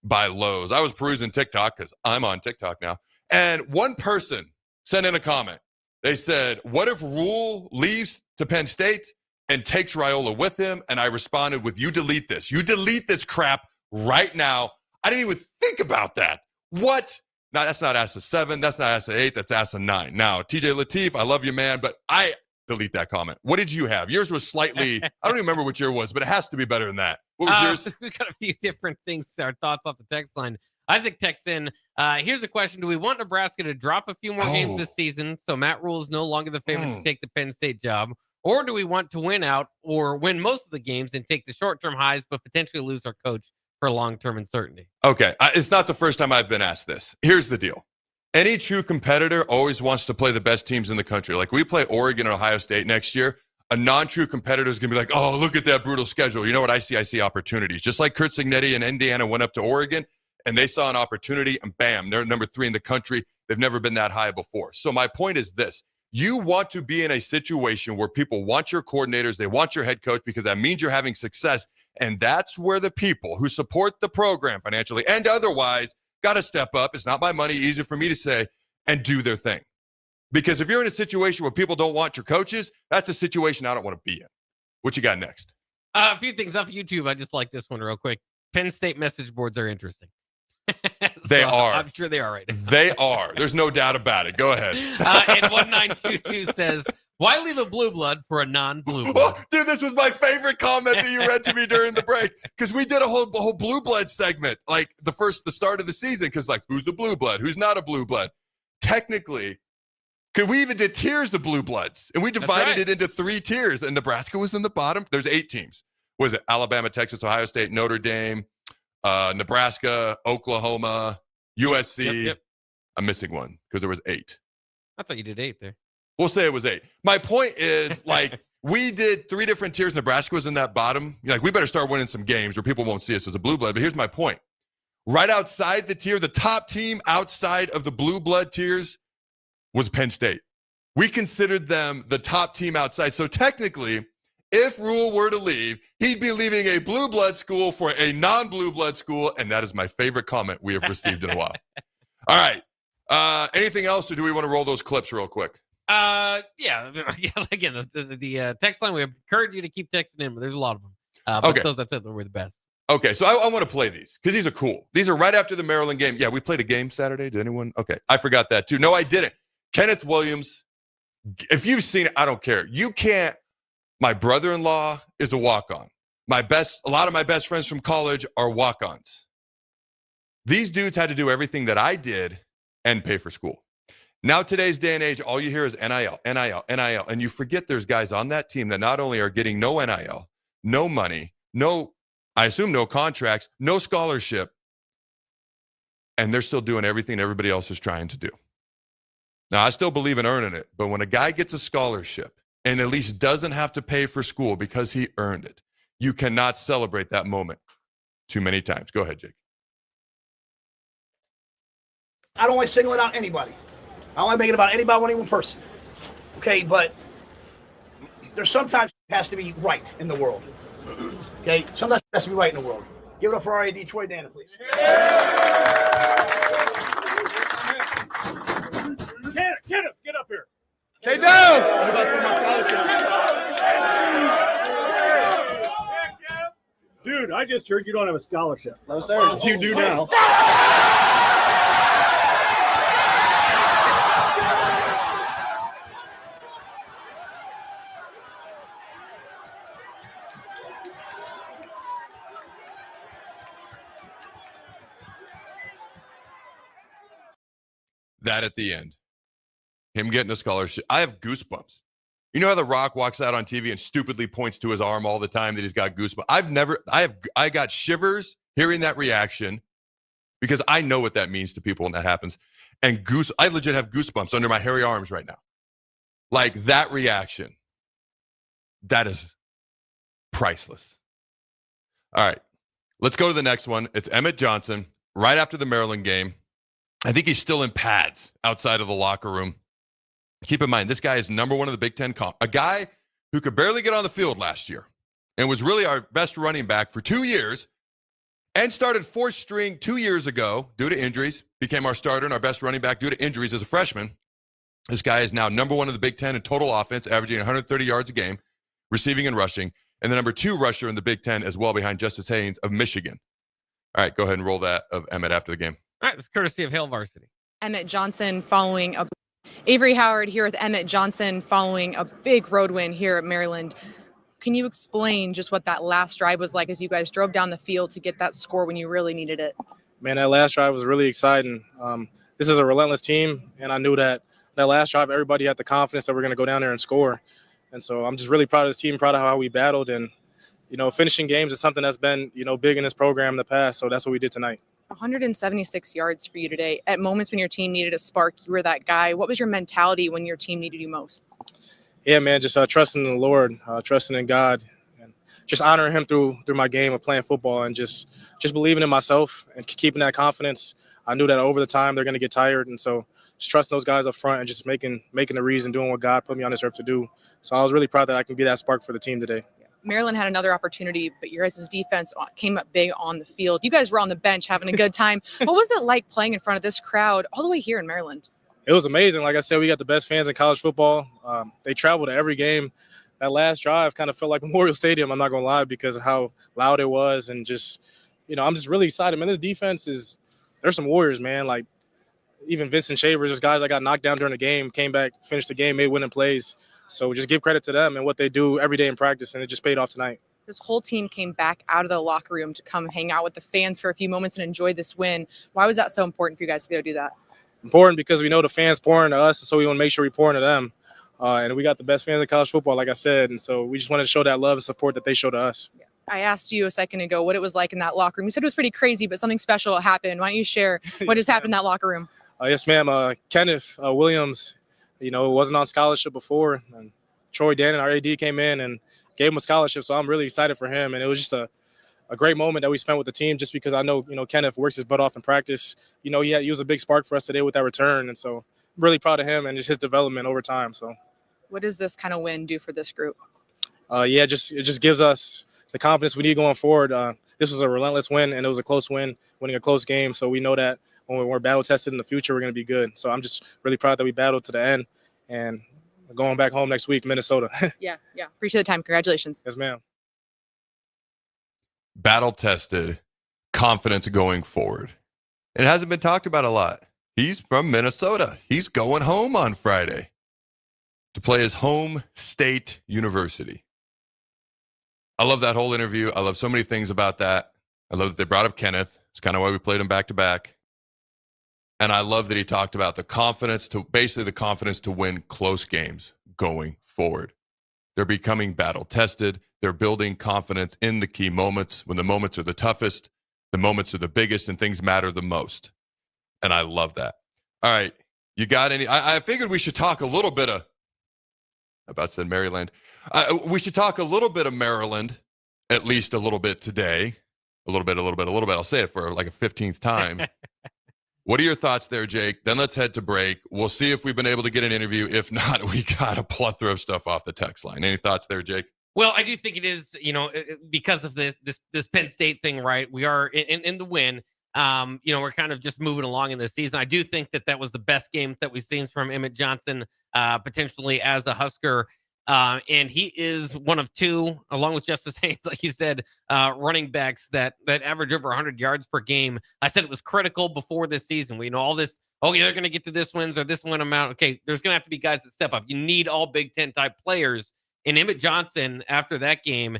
by Lowe's. I was perusing TikTok because I'm on TikTok now, and one person sent in a comment. They said, what if Rhule leaves to Penn State and takes Rhule with him? And I responded with, you delete this. You delete this crap right now. I didn't even think about that. What? No, that's not ASA 7. That's not ASA 8. That's ASA 9. Now, TJ Lateef, I love you, man, but I delete that comment. What did you have? Yours was slightly, I don't even remember what yours was, but it has to be better than that. What was yours? We got a few different things, our thoughts off the text line. Isaac texts in, here's a question. Do we want Nebraska to drop a few more games this season so Matt Rhule is no longer the favorite to take the Penn State job? Or do we want to win out or win most of the games and take the short-term highs but potentially lose our coach for long-term uncertainty? Okay, it's not the first time I've been asked this. Here's the deal. any true competitor always wants to play the best teams in the country. Like we play Oregon and Ohio State next year. A non-true competitor is going to be like, oh, look at that brutal schedule. You know what I see? I see opportunities. Just like Kurt Cignetti and Indiana went up to Oregon and they saw an opportunity and bam, they're number 3 in the country. They've never been that high before. So my point is this. You want to be in a situation where people want your coordinators, they want your head coach because that means you're having success. And that's where the people who support the program financially and otherwise got to step up. It's not my money, easy for me to say, and do their thing. Because if you're in a situation where people don't want your coaches, that's a situation I don't want to be in. What you got next? A few things off YouTube. I just like this one real quick. Penn State message boards are interesting. They are. I'm sure they are right now. They are. There's no doubt about it. Go ahead. And 1922 says, why leave a blue blood for a non-blue blood? Oh, dude, this was my favorite comment that you read to me during the break because we did a whole blue blood segment, like the start of the season, because like, who's a blue blood? Who's not a blue blood? Technically, because we even did tiers of blue bloods, and we divided it into 3 tiers, and Nebraska was in the bottom. There's 8 teams. Was it Alabama, Texas, Ohio State, Notre Dame, Nebraska, Oklahoma, USC? Yep. I'm missing one because there was 8. I thought you did 8 there. We'll say it was 8. My point is, like, we did 3 different tiers. Nebraska was in that bottom. You're like, we better start winning some games where people won't see us as a blue blood. But here's my point. Right outside the tier, the top team outside of the blue blood tiers was Penn State. We considered them the top team outside. So technically, if Rhule were to leave, he'd be leaving a blue blood school for a non-blue blood school. And that is my favorite comment we have received in a while. All right. Anything else, or do we want to roll those clips real quick? Yeah. Again, the text line, we encourage you to keep texting in, but there's a lot of them. But those I thought were the best. Okay, so I want to play these because these are cool. These are right after the Maryland game. Yeah, we played a game Saturday. Did anyone? Okay, I forgot that too. No, I didn't. Kenneth Williams, if you've seen it, I don't care. You can't. My brother-in-law is a walk-on. A lot of my best friends from college are walk-ons. These dudes had to do everything that I did and pay for school. Now, today's day and age, all you hear is NIL, NIL, NIL. And you forget there's guys on that team that not only are getting no NIL, no money, I assume no contracts, no scholarship, and they're still doing everything everybody else is trying to do. Now, I still believe in earning it, but when a guy gets a scholarship and at least doesn't have to pay for school because he earned it, you cannot celebrate that moment too many times. Go ahead, Jake. I don't like singling out anybody. I don't like making it about anybody, any one person. Okay, but there's sometimes it has to be right in the world. Okay, sometimes it has to be right in the world. Give it up for our AD, Troy Dana, please. Kenneth, get up here. Okay, down. What about for my scholarship? Dude, I just heard you don't have a scholarship. No, sir. You do now. That at the end, him getting a scholarship. I have goosebumps. You know how The Rock walks out on TV and stupidly points to his arm all the time that he's got goosebumps? I got shivers hearing that reaction because I know what that means to people when that happens. And I legit have goosebumps under my hairy arms right now. Like that reaction, that is priceless. All right, let's go to the next one. It's Emmett Johnson right after the Maryland game. I think he's still in pads outside of the locker room. Keep in mind, this guy is number 1 in the Big Ten comp. A guy who could barely get on the field last year and was really our best running back for 2 years and started 4th string 2 years ago due to injuries, became our starter and our best running back due to injuries as a freshman. This guy is now number 1 in the Big Ten in total offense, averaging 130 yards a game, receiving and rushing, and the number 2 rusher in the Big Ten as well behind Justice Haynes of Michigan. All right, go ahead and roll that of Emmett after the game. All right, it's courtesy of Hail Varsity. Emmett Johnson following Avery Howard here with Emmett Johnson following a big road win here at Maryland. Can you explain just what that last drive was like as you guys drove down the field to get that score when you really needed it? Man, that last drive was really exciting. This is a relentless team, and I knew that last drive, everybody had the confidence that we're going to go down there and score. And so I'm just really proud of this team, proud of how we battled. And, finishing games is something that's been, big in this program in the past. So that's what we did tonight. 176 yards for you today. At moments when your team needed a spark, you were that guy. What was your mentality when your team needed you most? Yeah, man, just trusting in the Lord, trusting in God, and just honoring Him through my game of playing football, and just believing in myself and keeping that confidence. I knew that over the time they're going to get tired, and so just trusting those guys up front and just making the reason, doing what God put me on this earth to do. So I was really proud that I can be that spark for the team today. Maryland had another opportunity, but your guys' defense came up big on the field. You guys were on the bench having a good time. What was it like playing in front of this crowd all the way here in Maryland? It was amazing. Like I said, we got the best fans in college football. They travel to every game. That last drive kind of felt like Memorial Stadium, I'm not going to lie, because of how loud it was. And just, I'm just really excited. Man, this defense there's some warriors, man. Like even Vincent Shavers, just guys that got knocked down during the game, came back, finished the game, made winning plays. So just give credit to them and what they do every day in practice, and it just paid off tonight. This whole team came back out of the locker room to come hang out with the fans for a few moments and enjoy this win. Why was that so important for you guys to go do that? Important because we know the fans pouring to us, and so we want to make sure we pour into them. And we got the best fans in college football, like I said, and so we just wanted to show that love and support that they show to us. I asked you a second ago what it was like in that locker room. You said it was pretty crazy, but something special happened. Why don't you share what just happened in that locker room? Yes, ma'am. Kenneth Williams, wasn't on scholarship before, and Troy Dannon, our AD, came in and gave him a scholarship, so I'm really excited for him. And it was just a great moment that we spent with the team, just because I know, Kenneth works his butt off in practice. He was a big spark for us today with that return, and so I'm really proud of him and just his development over time. So, what does this kind of win do for this group? It just gives us the confidence we need going forward. This was a relentless win, and it was a close win, winning a close game. So we know that when we're battle tested in the future, we're going to be good. So I'm just really proud that we battled to the end, and going back home next week, Minnesota. Yeah. Appreciate the time. Congratulations. Yes, ma'am. Battle tested, confidence going forward. It hasn't been talked about a lot. He's from Minnesota. He's going home on Friday to play his home state university. I love that whole interview. I love so many things about that. I love that they brought up Kenneth. It's kind of why we played him back to back. And I love that he talked about the confidence to win close games going forward. They're becoming battle tested. They're building confidence in the key moments. When the moments are the toughest, the moments are the biggest, and things matter the most. And I love that. All right. You got any? I figured we should talk a little bit of, about said Maryland. We should talk a little bit of Maryland, at least a little bit today. A little bit. I'll say it for like a 15th time. What are your thoughts there, Jake? Then let's head to break. We'll see if we've been able to get an interview. If not, we got a plethora of stuff off the text line. Any thoughts there, Jake? Well, I do think it is, because of this Penn State thing, right? We are in the win. We're kind of just moving along in this season. I do think that was the best game that we've seen from Emmett Johnson, potentially as a Husker. And he is one of two, along with Justice Haynes, like you said, running backs that average over 100 yards per game. I said it was critical before this season. We know all this. Oh, yeah, they're going to get to this wins or this win amount. Okay, there's going to have to be guys that step up. You need all Big Ten type players. And Emmett Johnson, after that game,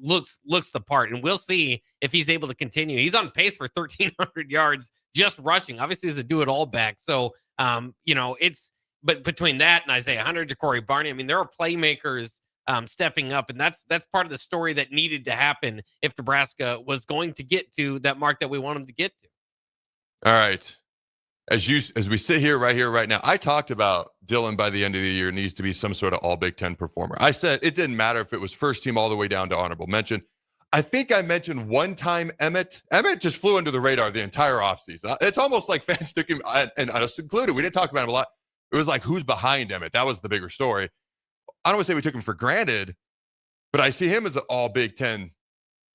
looks the part. And we'll see if he's able to continue. He's on pace for 1,300 yards just rushing. Obviously, he's a do-it-all back. So, but between that and Isaiah Hunter, Ja'Cory Barney, I mean, there are playmakers stepping up. And that's part of the story that needed to happen if Nebraska was going to get to that mark that we want them to get to. All right. As we sit here, right now, I talked about Dylan by the end of the year needs to be some sort of all Big Ten performer. I said it didn't matter if it was first team all the way down to honorable mention. I think I mentioned one time Emmett. Emmett just flew under the radar the entire offseason. It's almost like fans took him, and us included. We didn't talk about him a lot. It was like, who's behind Emmett? That was the bigger story. I don't want to say we took him for granted, but I see him as an all Big Ten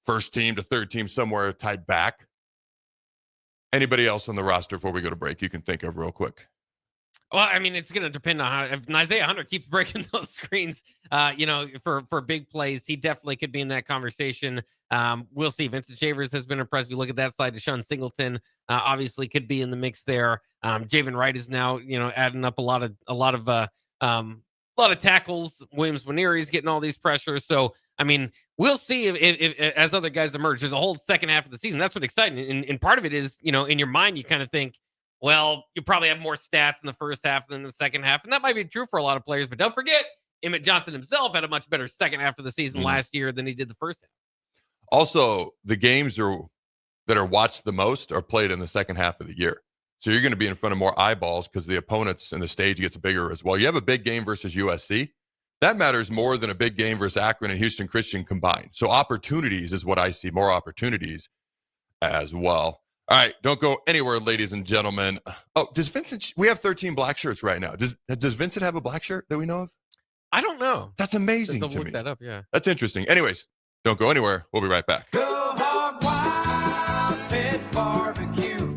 first team to third team somewhere tied back. Anybody else on the roster before we go to break you can think of real quick? Well, I mean, it's going to depend on how if Isaiah Hunter keeps breaking those screens, for big plays, he definitely could be in that conversation. We'll see. Vincent Shavers has been impressed. If you look at that side, Deshaun Singleton obviously could be in the mix there. Javen Wright is now, adding up a lot of tackles. Williams Waneri's getting all these pressures. So, I mean, we'll see if as other guys emerge. There's a whole second half of the season. That's what's exciting. And part of it is, in your mind, you kind of think, well, you probably have more stats in the first half than the second half. And that might be true for a lot of players. But don't forget, Emmett Johnson himself had a much better second half of the season last year than he did the first half. Also, the games are that are watched the most are played in the second half of the year. So you're going to be in front of more eyeballs because the opponents and the stage gets bigger as well. You have a big game versus USC. That matters more than a big game versus Akron and Houston Christian combined. So opportunities is what I see, more opportunities as well. All right, don't go anywhere, ladies and gentlemen. Oh, does Vincent, we have 13 black shirts right now. Does Vincent have a black shirt that we know of? I don't know. That's amazing to look me. that up, yeah. That's interesting. Anyways, don't go anywhere. We'll be right back.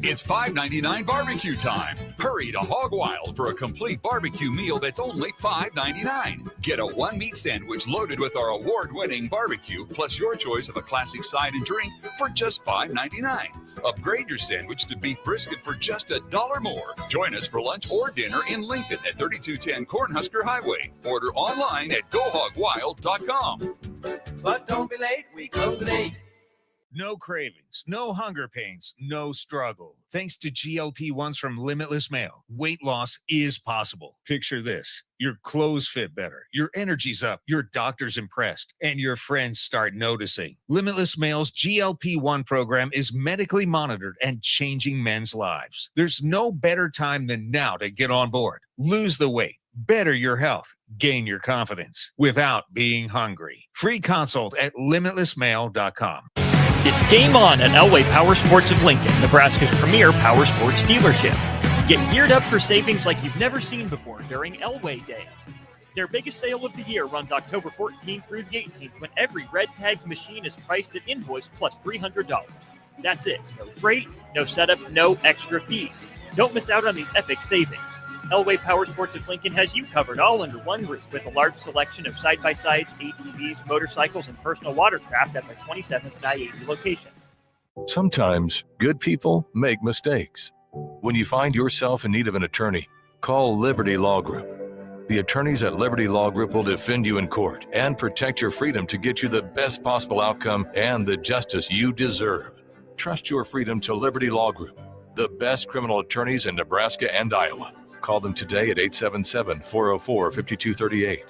It's $5.99 barbecue time. Hurry to Hog Wild for a complete barbecue meal that's only $5.99. Get a one-meat sandwich loaded with our award-winning barbecue, plus your choice of a classic side and drink for just $5.99. Upgrade your sandwich to beef brisket for just $1 more. Join us for lunch or dinner in Lincoln at 3210 Cornhusker Highway. Order online at GoHogWild.com. But don't be late, we close at 8. No cravings, no hunger pains, no struggle. Thanks to GLP-1s from Limitless Mail, weight loss is possible. Picture this. Your clothes fit better, your energy's up, your doctor's impressed, and your friends start noticing. Limitless Mail's GLP-1 program is medically monitored and changing men's lives. There's no better time than now to get on board. Lose the weight, better your health, gain your confidence without being hungry. Free consult at limitlessmail.com. It's game on at Elway Power Sports of Lincoln, Nebraska's premier power sports dealership. Get geared up for savings like you've never seen before during Elway Days. Their biggest sale of the year runs October 14th through the 18th when every red tagged machine is priced at invoice plus $300. That's it. No freight, no setup, no extra fees. Don't miss out on these epic savings. Elway Power Sports of Lincoln has you covered all under one roof with a large selection of side-by-sides, ATVs, motorcycles, and personal watercraft at their 27th and I-80 location. Sometimes good people make mistakes. When you find yourself in need of an attorney, call Liberty Law Group. The attorneys at Liberty Law Group will defend you in court and protect your freedom to get you the best possible outcome and the justice you deserve. Trust your freedom to Liberty Law Group, the best criminal attorneys in Nebraska and Iowa. Call them today at 877-404-5238.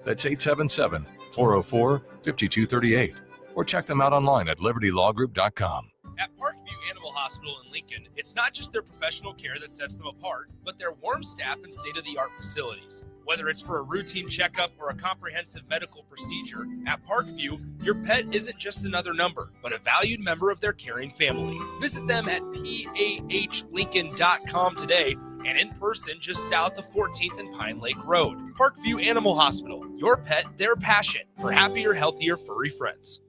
That's 877-404-5238. Or check them out online at libertylawgroup.com. At Parkview Animal Hospital in Lincoln, it's not just their professional care that sets them apart, but their warm staff and state-of-the-art facilities. Whether it's for a routine checkup or a comprehensive medical procedure, at Parkview, your pet isn't just another number, but a valued member of their caring family. Visit them at PAHLincoln.com today and in person just south of 14th and Pine Lake Road. Parkview Animal Hospital, your pet, their passion for happier, healthier, furry friends.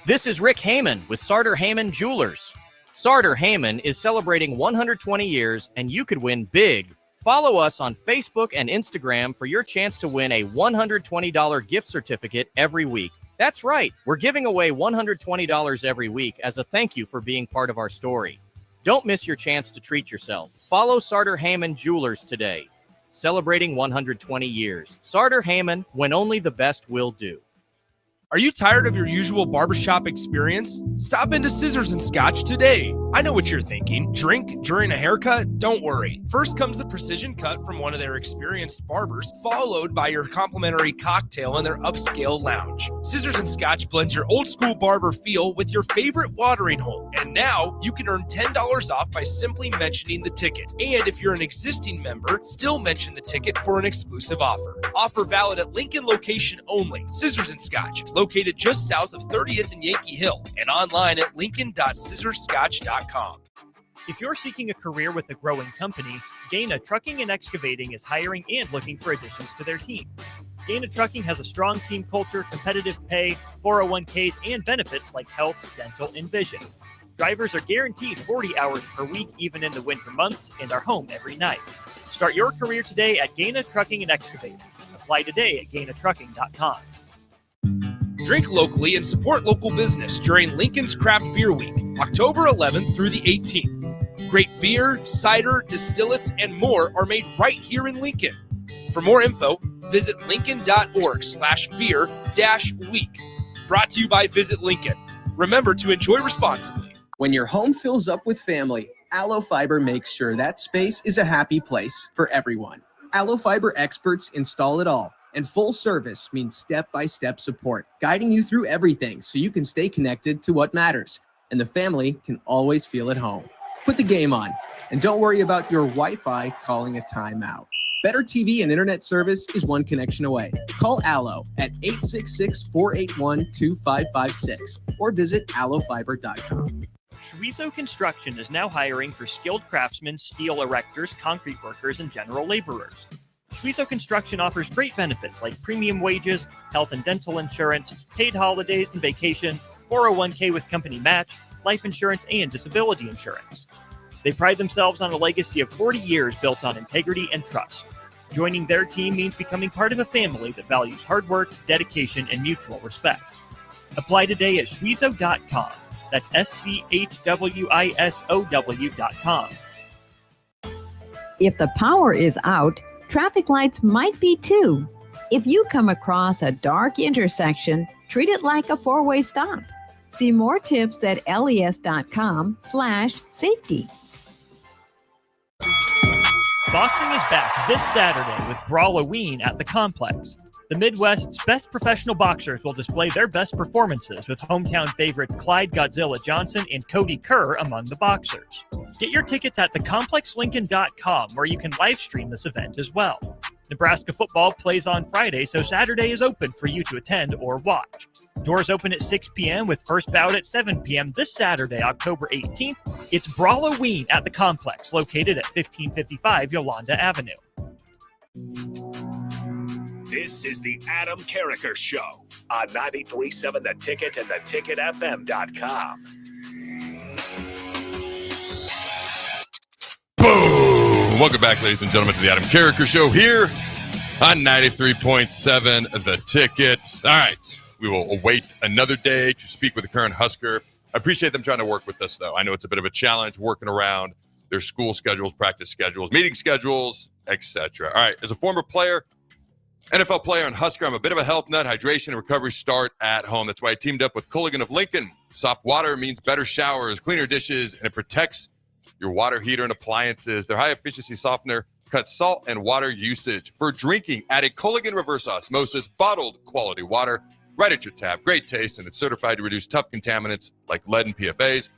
This is Rick Heyman with Sartor Heyman Jewelers. Sartor Heyman is celebrating 120 years, and you could win big. Follow us on Facebook and Instagram for your chance to win a $120 gift certificate every week. That's right, we're giving away $120 every week as a thank you for being part of our story. Don't miss your chance to treat yourself. Follow Sartor Heyman Jewelers today. Celebrating 120 years. Sartor Heyman, when only the best will do. Are you tired of your usual barbershop experience? Stop into Scissors and Scotch today. I know what you're thinking. Drink during a haircut? Don't worry. First comes the precision cut from one of their experienced barbers, followed by your complimentary cocktail in their upscale lounge. Scissors and Scotch blends your old school barber feel with your favorite watering hole. And now you can earn $10 off by simply mentioning the ticket. And if you're an existing member, still mention the ticket for an exclusive offer. Offer valid at Lincoln location only. Scissors and Scotch, located just south of 30th and Yankee Hill, and online at lincoln.scissorscotch.com. If you're seeking a career with a growing company, Gaina Trucking and Excavating is hiring and looking for additions to their team. Gaina Trucking has a strong team culture, competitive pay, 401ks, and benefits like health, dental, and vision. Drivers are guaranteed 40 hours per week, even in the winter months, and are home every night. Start your career today at Gaina Trucking and Excavating. Apply today at gainatrucking.com. Drink locally and support local business during Lincoln's Craft Beer Week, October 11th through the 18th. Great beer, cider, distillates, and more are made right here in Lincoln. For more info, visit lincoln.org/beer-week. Brought to you by Visit Lincoln. Remember to enjoy responsibly. When your home fills up with family, Aloe Fiber makes sure that space is a happy place for everyone. Aloe Fiber experts install it all, And full service means step-by-step support, guiding you through everything so you can stay connected to what matters. And the family can always feel at home. Put the game on, and don't worry about your Wi-Fi calling a timeout. Better TV and internet service is one connection away. Call Allo at 866-481-2556 or visit allofiber.com. Schweizo Construction is now hiring for skilled craftsmen, steel erectors, concrete workers, and general laborers. Schweizo Construction offers great benefits like premium wages, health and dental insurance, paid holidays and vacation, 401k with company match, life insurance, and disability insurance. They pride themselves on a legacy of 40 years built on integrity and trust. Joining their team means becoming part of a family that values hard work, dedication, and mutual respect. Apply today at schweizo.com. That's schwisow.com. If the power is out, traffic lights might be too. If you come across a dark intersection, treat it like a four-way stop. See more tips at les.com/safety. Boxing is back this Saturday with Brawloween at the Complex. The Midwest's best professional boxers will display their best performances with hometown favorites Clyde Godzilla Johnson and Cody Kerr among the boxers. Get your tickets at thecomplexlincoln.com where you can live stream this event as well. Nebraska football plays on Friday, so Saturday is open for you to attend or watch. Doors open at 6 p.m. with first bout at 7 p.m. this Saturday, October 18th. It's Brawloween at the Complex, located at 1555 Yolanda Avenue. This is the Adam Carricker Show on 93.7 The Ticket and theticketfm.com. Boom! Welcome back, ladies and gentlemen, to the Adam Carricker Show here on 93.7 The Ticket. All right. We will await another day to speak with the current Husker. I appreciate them trying to work with us, though. I know it's a bit of a challenge working around their school schedules, practice schedules, meeting schedules, etc. All right. As a former player, NFL player and Husker, I'm a bit of a health nut. Hydration and recovery start at home. That's why I teamed up with Culligan of Lincoln. Soft water means better showers, cleaner dishes, and it protects your water heater and appliances. Their high-efficiency softener cuts salt and water usage. For drinking, added Culligan Reverse Osmosis, bottled quality water right at your tap. Great taste, and it's certified to reduce tough contaminants like lead and PFAs.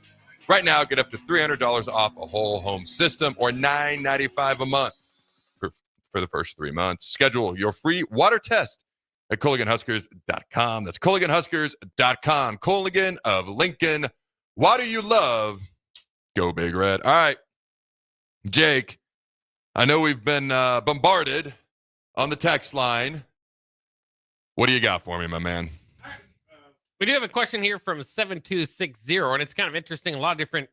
Right now, get up to $300 off a whole home system or $9.95 a month for the first 3 months. Schedule your free water test at CulliganHuskers.com. That's CulliganHuskers.com. Culligan of Lincoln. Water you love. Go Big Red. All right, Jake, I know we've been bombarded on the text line. What do you got for me, my man? We do have a question here from 7260, and it's kind of interesting. A lot of different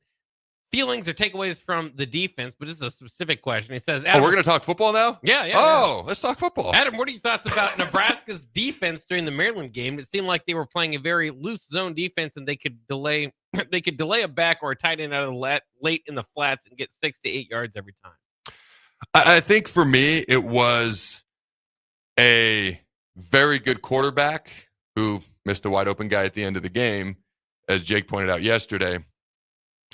feelings or takeaways from the defense, but this is a specific question. He says, Adam, we're going to talk football now? Yeah. Oh, let's talk football. Adam, what are your thoughts about Nebraska's defense during the Maryland game? It seemed like they were playing a very loose zone defense, and they could delay a back or a tight end out of the late in the flats and get 6 to 8 yards every time. I think for me, it was a very good quarterback who missed a wide open guy at the end of the game, as Jake pointed out yesterday.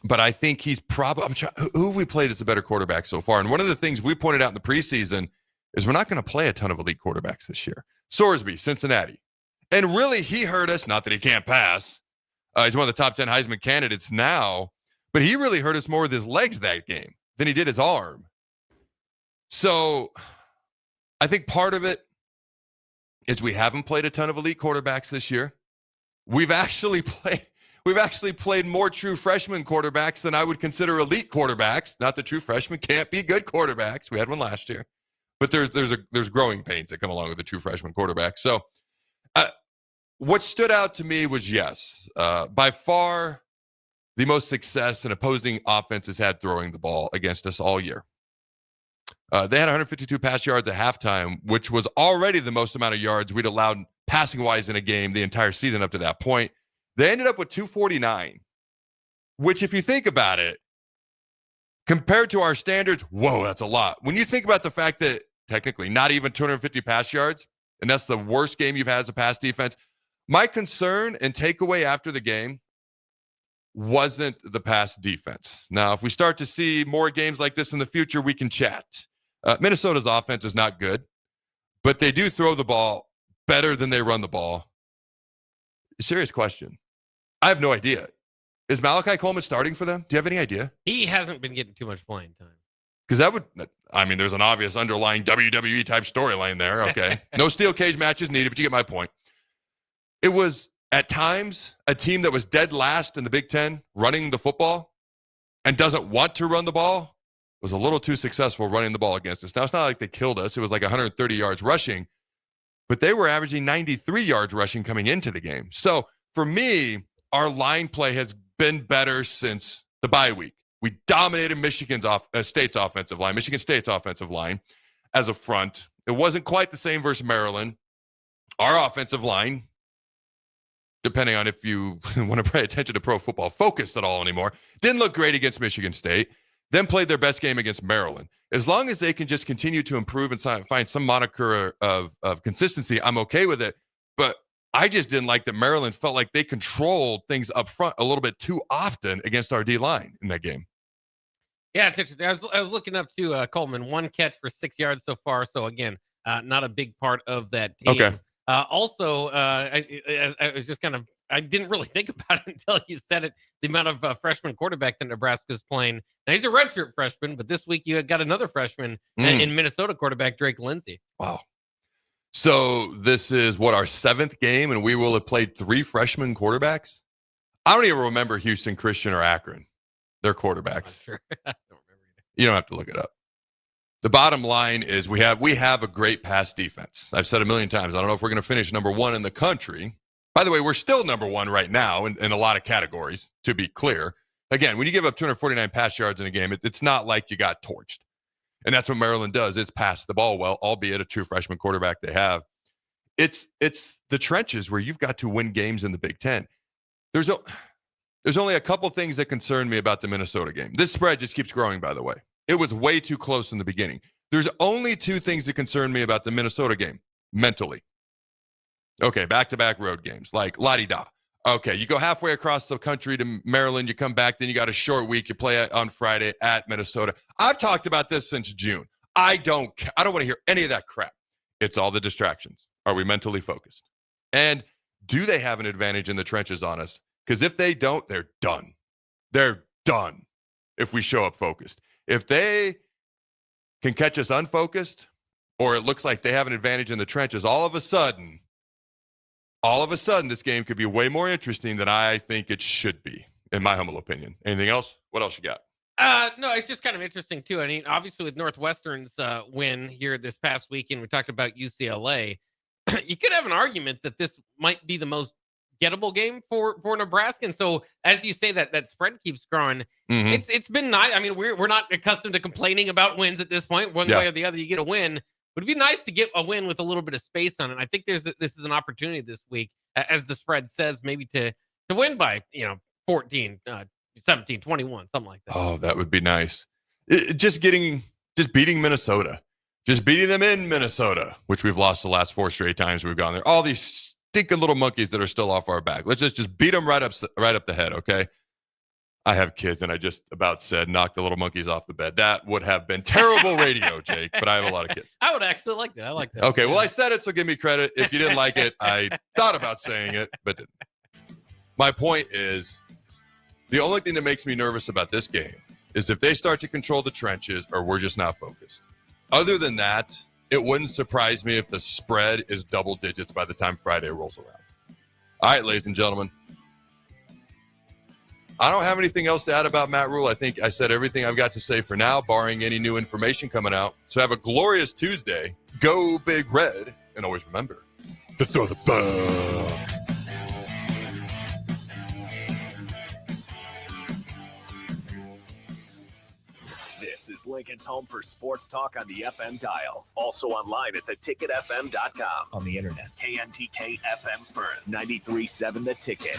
But I think he's probably who have we played as a better quarterback so far? And one of the things we pointed out in the preseason is we're not going to play a ton of elite quarterbacks this year. Sorsby, Cincinnati. And really, he hurt us. Not that he can't pass. He's one of the top 10 Heisman candidates now. But he really hurt us more with his legs that game than he did his arm. So I think part of it is we haven't played a ton of elite quarterbacks this year. We've actually played more true freshman quarterbacks than I would consider elite quarterbacks. Not that true freshmen can't be good quarterbacks. We had one last year. But there's growing pains that come along with the true freshman quarterback. So what stood out to me was, by far the most success an opposing offense has had throwing the ball against us all year. They had 152 pass yards at halftime, which was already the most amount of yards we'd allowed passing-wise in a game the entire season up to that point. They ended up with 249, which, if you think about it, compared to our standards, whoa, that's a lot. When you think about the fact that technically not even 250 pass yards, and that's the worst game you've had as a pass defense, my concern and takeaway after the game wasn't the pass defense. Now, if we start to see more games like this in the future, we can chat. Minnesota's offense is not good, but they do throw the ball better than they run the ball. Serious question. I have no idea. Is Malachi Coleman starting for them? Do you have any idea? He hasn't been getting too much playing time. Because that would, I mean, there's an obvious underlying WWE type storyline there. Okay. No steel cage matches needed, but you get my point. It was at times a team that was dead last in the Big Ten running the football and doesn't want to run the ball was a little too successful running the ball against us. Now, it's not like they killed us. It was like 130 yards rushing, but they were averaging 93 yards rushing coming into the game. So for me, our line play has been better since the bye week. We dominated Michigan State's offensive line as a front. It wasn't quite the same versus Maryland. Our offensive line, depending on if you want to pay attention to Pro Football Focus at all anymore, didn't look great against Michigan State, then played their best game against Maryland. As long as they can just continue to improve and find some moniker of consistency, I'm okay with it. But I just didn't like that Maryland felt like they controlled things up front a little bit too often against our D-line in that game. Yeah, it's interesting. I was looking up to Coleman, 1 catch for 6 yards so far. So again, not a big part of that team. Okay. Also, I was just I didn't really think about it until you said it. The amount of freshman quarterback that Nebraska's playing. Now he's a redshirt freshman, but this week you got another freshman in Minnesota quarterback Drake Lindsey. Wow. So this is our 7th game, and we will have played 3 freshman quarterbacks. I don't even remember Houston Christian or Akron. Their quarterbacks. Sure. I don't remember either. You don't have to look it up. The bottom line is we have a great pass defense. I've said a million times. I don't know if we're going to finish number 1 in the country. By the way, we're still number 1 right now in a lot of categories, to be clear. Again, when you give up 249 pass yards in a game, it's not like you got torched. And that's what Maryland does, is pass the ball well, albeit a true freshman quarterback they have. It's the trenches where you've got to win games in the Big Ten. There's only a couple things that concern me about the Minnesota game. This spread just keeps growing, by the way. It was way too close in the beginning. There's only 2 things that concern me about the Minnesota game, mentally. Okay, back-to-back road games, like la-di-da. Okay, you go halfway across the country to Maryland, you come back, then you got a short week, you play on Friday at Minnesota. I've talked about this since June. I don't want to hear any of that crap. It's all the distractions. Are we mentally focused? And do they have an advantage in the trenches on us? Because if they don't, they're done. They're done if we show up focused. If they can catch us unfocused, or it looks like they have an advantage in the trenches, all of a sudden, this game could be way more interesting than I think it should be, in my humble opinion. Anything else? What else you got? No, it's just kind of interesting, too. I mean, obviously, with Northwestern's win here this past weekend, we talked about UCLA. You could have an argument that this might be the most gettable game for Nebraska. And so, as you say, that spread keeps growing. Mm-hmm. It's been nice. I mean, we're not accustomed to complaining about wins at this point. One way or the other, you get a win. But it'd be nice to get a win with a little bit of space on it. I think this is an opportunity this week, as the spread says, maybe to win by 14, 17, 21, something like that. Oh, that would be nice. Just beating Minnesota. Just beating them in Minnesota, which we've lost the last 4 straight times we've gone there. All these stinking little monkeys that are still off our back. Let's just beat them right up the head, okay? I have kids, and I just about said knock the little monkeys off the bed. That would have been terrible radio, Jake, but I have a lot of kids. I would actually like that. I like that. Okay, well, I said it, so give me credit. If you didn't like it, I thought about saying it, but didn't. My point is, the only thing that makes me nervous about this game is if they start to control the trenches or we're just not focused. Other than that, it wouldn't surprise me if the spread is double digits by the time Friday rolls around. All right, ladies and gentlemen. I don't have anything else to add about Matt Rhule. I think I said everything I've got to say for now, barring any new information coming out. So have a glorious Tuesday. Go Big Red. And always remember to throw the bug. This is Lincoln's home for sports talk on the FM dial. Also online at theticketfm.com. On the internet. KNTK FM Firth, 93.7 The Ticket.